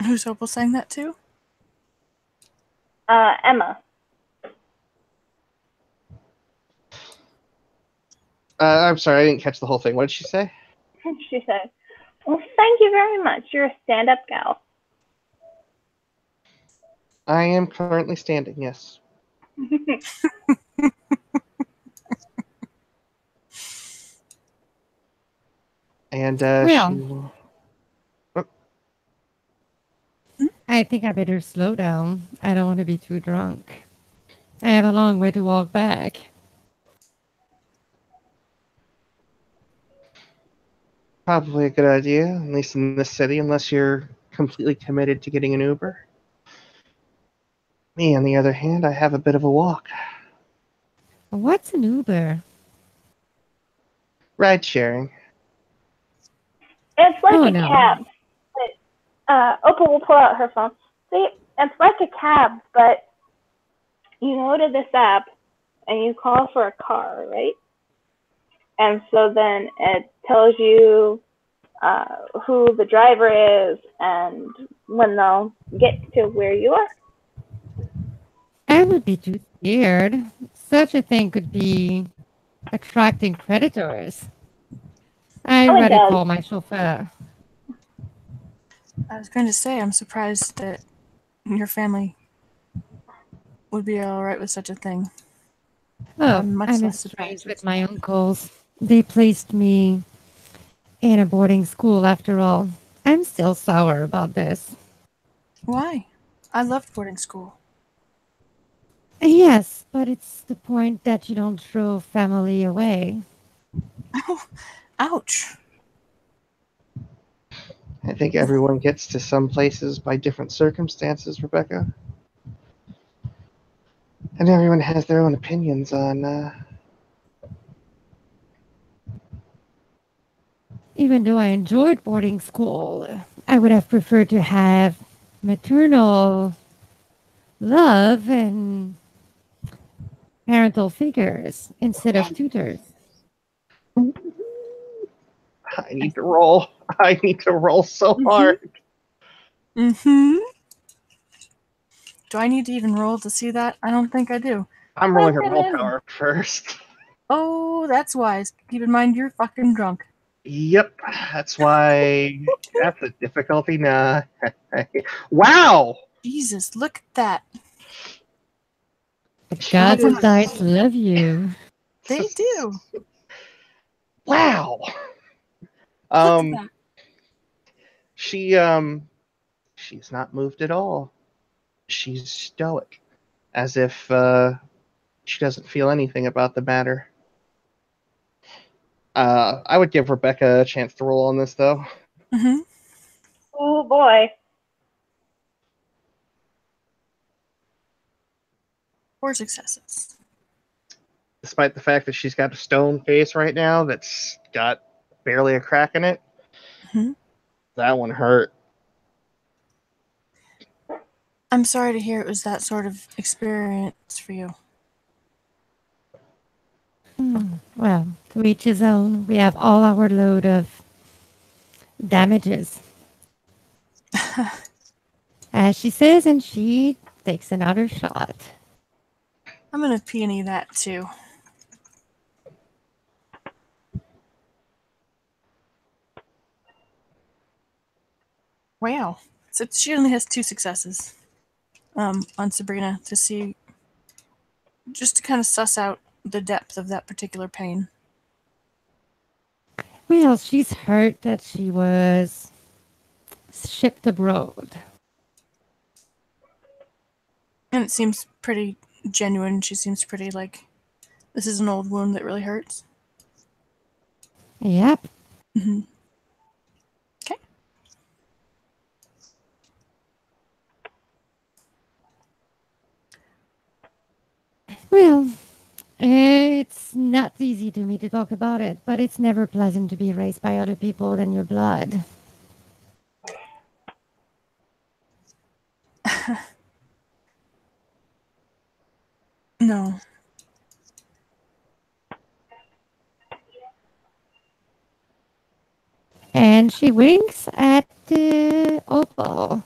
Who's Opal saying that to? Emma. I'm sorry, I didn't catch the whole thing. What did she say? She said, well, thank you very much. You're a stand-up gal. I am currently standing, yes. And Well. she will... I think I better slow down. I don't want to be too drunk. I have a long way to walk back. Probably a good idea, at least in this city, unless you're completely committed to getting an Uber. Me, on the other hand, I have a bit of a walk. What's an Uber? Ride sharing. It's like Oh, a no. cab. But, Opal will pull out her phone. See, it's like a cab, but you go to this app and you call for a car, right? And so then it tells you who the driver is and when they'll get to where you are. I would be too scared. Such a thing could be attracting predators. I'd Oh, it rather does. call my chauffeur. I was going to say, I'm surprised that your family would be all right with such a thing. Oh, much I'm less estranged surprised. with my uncles. They placed me in a boarding school after all. I'm still sour about this. Why? I loved boarding school. Yes, but it's the point that you don't throw family away. Oh, ouch. I think everyone gets to some places by different circumstances, Rebecca. And everyone has their own opinions on... Even though I enjoyed boarding school, I would have preferred to have maternal love and parental figures instead of tutors. I need to roll. I need to roll so hard. Mm-hmm. Do I need to even roll to see that? I don't think I do. I'm rolling her Look at him. willpower first. Oh, that's wise. Keep in mind you're fucking drunk. Yep, that's why that's a difficulty. Nah. Wow! Jesus, look at that. The gods Jesus. of dice love you. They do. Wow. Look at that. She's not moved at all. she's stoic, as if she doesn't feel anything about the matter. I would give Rebecca a chance to roll on this, though. Mm-hmm. Oh boy. 4 successes. Despite the fact that she's got a stone face right now that's got barely a crack in it, Mhm. that one hurt. I'm sorry to hear it was that sort of experience for you. Well, to each his own. We have all our load of damages. As she says, and she takes another shot. I'm gonna peony that too. Wow. So she only has 2 successes on Sabrina to see, just to kind of suss out the depth of that particular pain. Well, she's hurt that she was shipped abroad. And it seems pretty genuine. She seems pretty like, this is an old wound that really hurts. Yep. Mm-hmm. Okay. Well, it's not easy to me to talk about it, but it's never pleasant to be raised by other people than your blood. No. And she winks at Opal.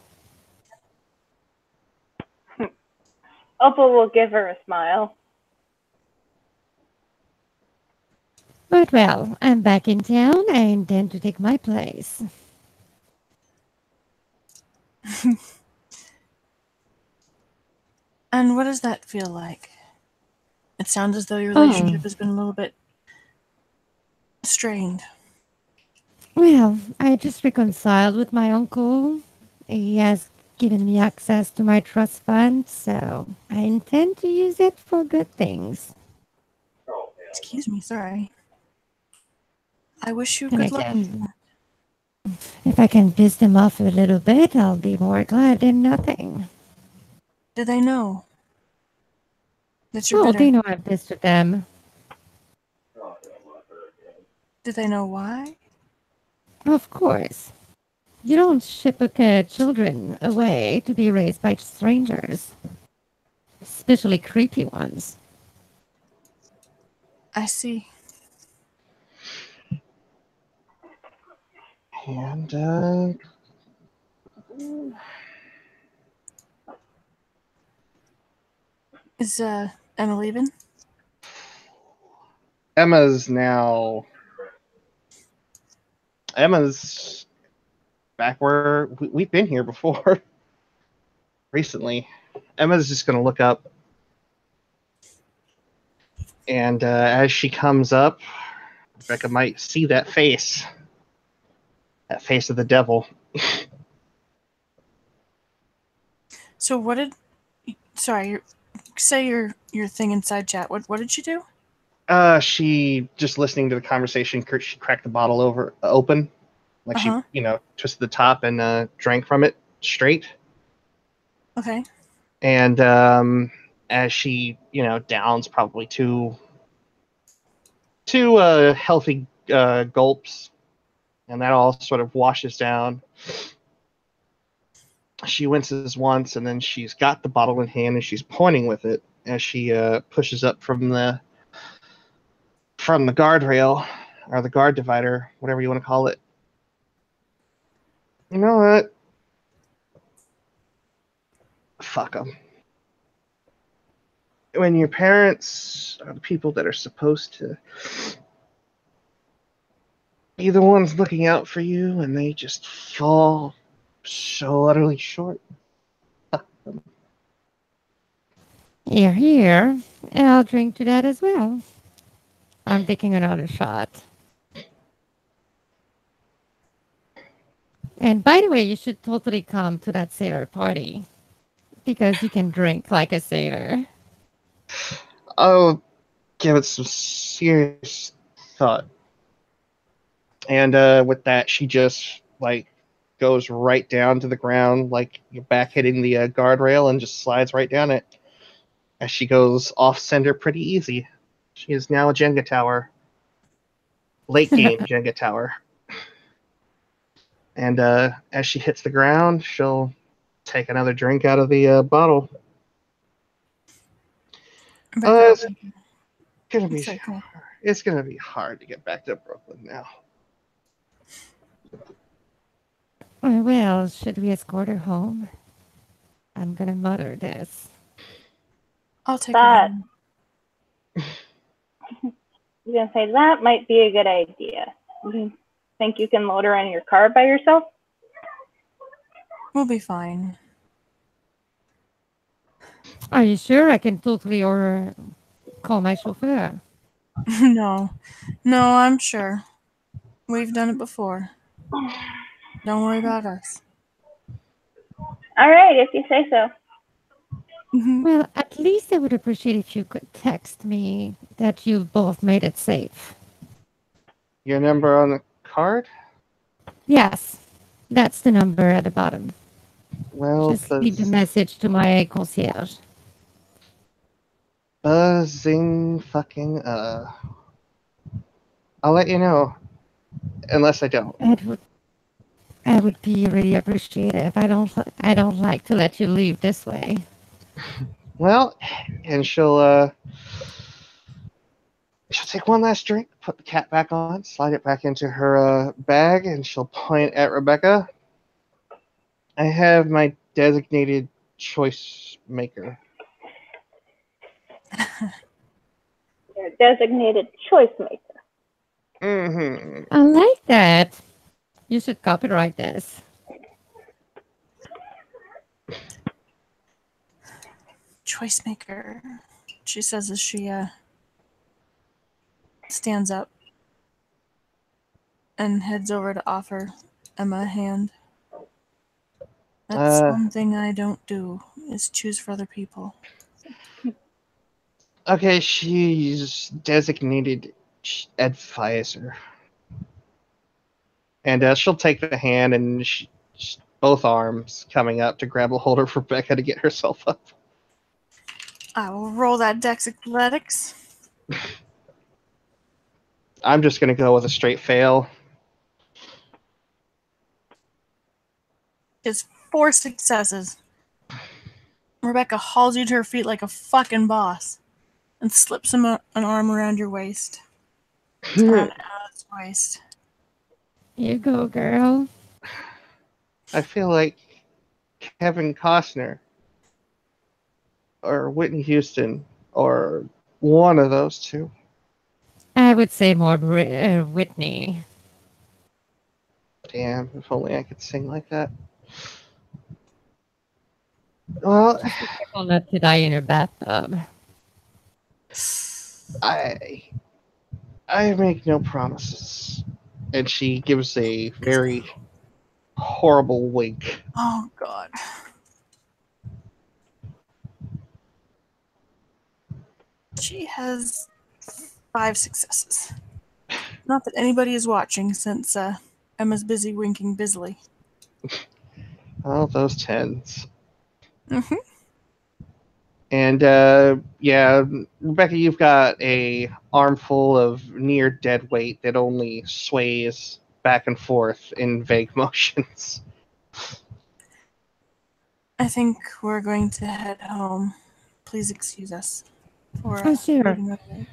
Opal will give her a smile. But well, I'm back in town. I intend to take my place. And what does that feel like? It sounds as though your relationship has been a little bit strained. Well, I just reconciled with my uncle. He has given me access to my trust fund, so I intend to use it for good things. Excuse me, sorry. I wish you And good luck. again, if I can piss them off a little bit, I'll be more glad than nothing. Do they know that you're Oh, bitter? they know I'm pissed with them. Do they know why? Of course. You don't ship children away to be raised by strangers. Especially creepy ones. I see. And Is Emma leaving? Emma's back where we've been here before. Recently. Emma's just going to look up. And as she comes up, Rebecca might see that face. That face of the devil. So what did... Sorry, say your thing inside chat. What did you do? She, just listening to the conversation, she cracked the bottle open. Like Uh-huh. she, twisted the top and drank from it straight. Okay. And as she, downs probably two healthy gulps, and that all sort of washes down. She winces once, and then she's got the bottle in hand, and she's pointing with it as she pushes up from the guardrail, or the guard divider, whatever you want to call it. You know what? Fuck them. When your parents are the people that are supposed to be the ones looking out for you, and they just fall so utterly short. You're here. I'll drink to that as well. I'm taking another shot. And by the way, you should totally come to that sailor party. because you can drink like a sailor. I'll give it some serious thought. And with that, she just like goes right down to the ground, like your back hitting the guardrail, and just slides right down it. As she goes off center pretty easy. She is now a Jenga tower. Late game Jenga tower. And as she hits the ground, she'll take another drink out of the bottle. Rebecca, Gonna be, Sorry, go ahead. it's gonna be hard to get back to Brooklyn now. Well, should we escort her home? I'm gonna mutter this. I'll take That- her. I was gonna say that might be a good idea. You think you can load her in your car by yourself? We'll be fine. Are you sure? I can totally call my chauffeur. No, I'm sure. We've done it before. Don't worry about us. All right, if you say so. Mhm. Well, at least I would appreciate if you could text me that you both made it safe. Your number on the card? Yes, that's the number at the bottom. Well, Just leave the message to my concierge. buzzing fucking I'll let you know. Unless I don't. I would be really appreciative. I don't like to let you leave this way. Well, and she'll take one last drink, put the cap back on, slide it back into her bag, and she'll point at Rebecca. I have my designated choice maker. Your designated choice maker. Mm-hmm. I like that. You should copyright this. Choice maker, she says as she stands up and heads over to offer Emma a hand. That's one thing I don't do, is choose for other people. Okay, she's designated advisor. And she'll take the hand and both arms coming up to grab a hold of Rebecca to get herself up. I will roll that Dex Athletics. I'm just going to go with a straight fail. It's 4 successes. Rebecca hauls you to her feet like a fucking boss and slips an arm around your waist. Around Emma's waist. You go, girl. I feel like Kevin Costner or Whitney Houston or one of those two. I would say more Whitney. Damn, if only I could sing like that. Well, Careful not to die in your bathtub. I make no promises. And she gives a very horrible wink. Oh, God. She has 5 successes. Not that anybody is watching, since Emma's busy winking busily. Oh, those tens. Mm-hmm. And yeah, Rebecca, you've got a armful of near dead weight that only sways back and forth in vague motions. I think we're going to head home. Please excuse us for Oh, sure. waiting overnight.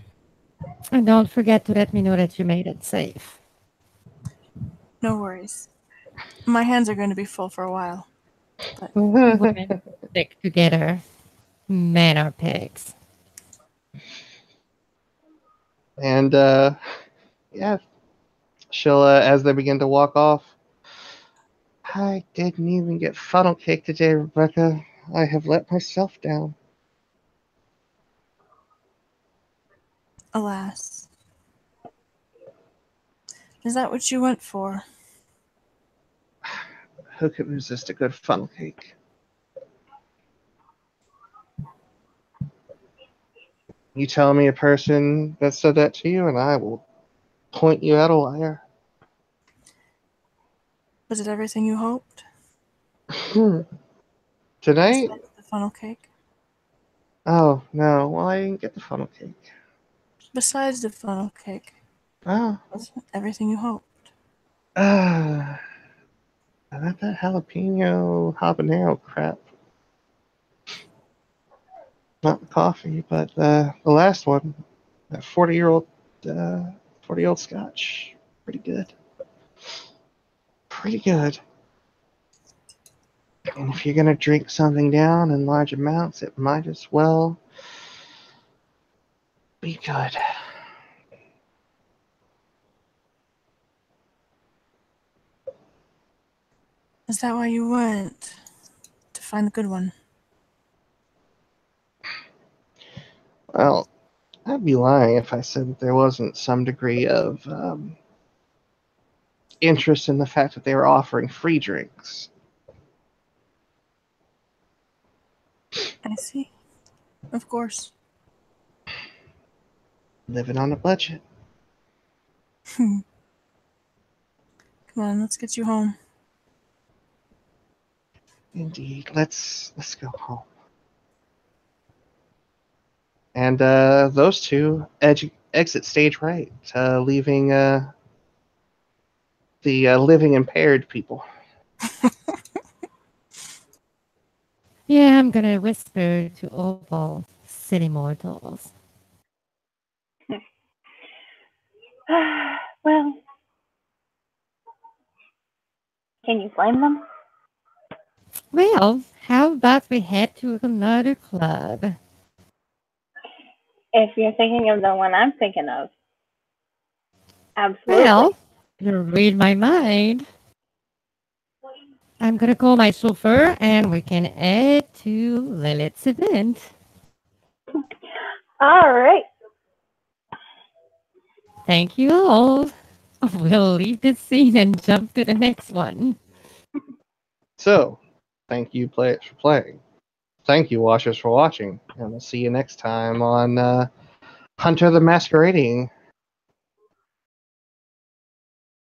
And don't forget to let me know that you made it safe. No worries. My hands are going to be full for a while. Women stick together. Men are pigs. And yeah, she'll as they begin to walk off. I didn't even get funnel cake today, Rebecca. I have let myself down. Alas. Is that what you went for? Who could resist a good funnel cake? You tell me a person that said that to you, and I will point you out a liar. Was it everything you hoped? Tonight? Besides the funnel cake? Oh, no. Well, I didn't get the funnel cake. Besides the funnel cake, Oh. was it everything you hoped? I got that jalapeno habanero crap. Not the coffee, but the last one. That 40-year-old scotch. Pretty good. Pretty good. And if you're going to drink something down in large amounts, it might as well be good. Is that why you went? To find the good one? Well, I'd be lying if I said that there wasn't some degree of interest in the fact that they were offering free drinks. I see. Of course. Living on a budget. Come on, let's get you home. Indeed. Let's go home. And those two exit stage right, leaving the living impaired people. Yeah, I'm gonna whisper to Opal, city mortals. Well, can you blame them? Well, how about we head to another club? If you're thinking of the one I'm thinking of. Absolutely. Well, you read my mind. I'm gonna call my chauffeur and we can head to Lilith's event. All right. Thank you all. We'll leave this scene and jump to the next one. So, thank you, players, for playing. Thank you, watchers, for watching. And we'll see you next time on Hunter the Masquerading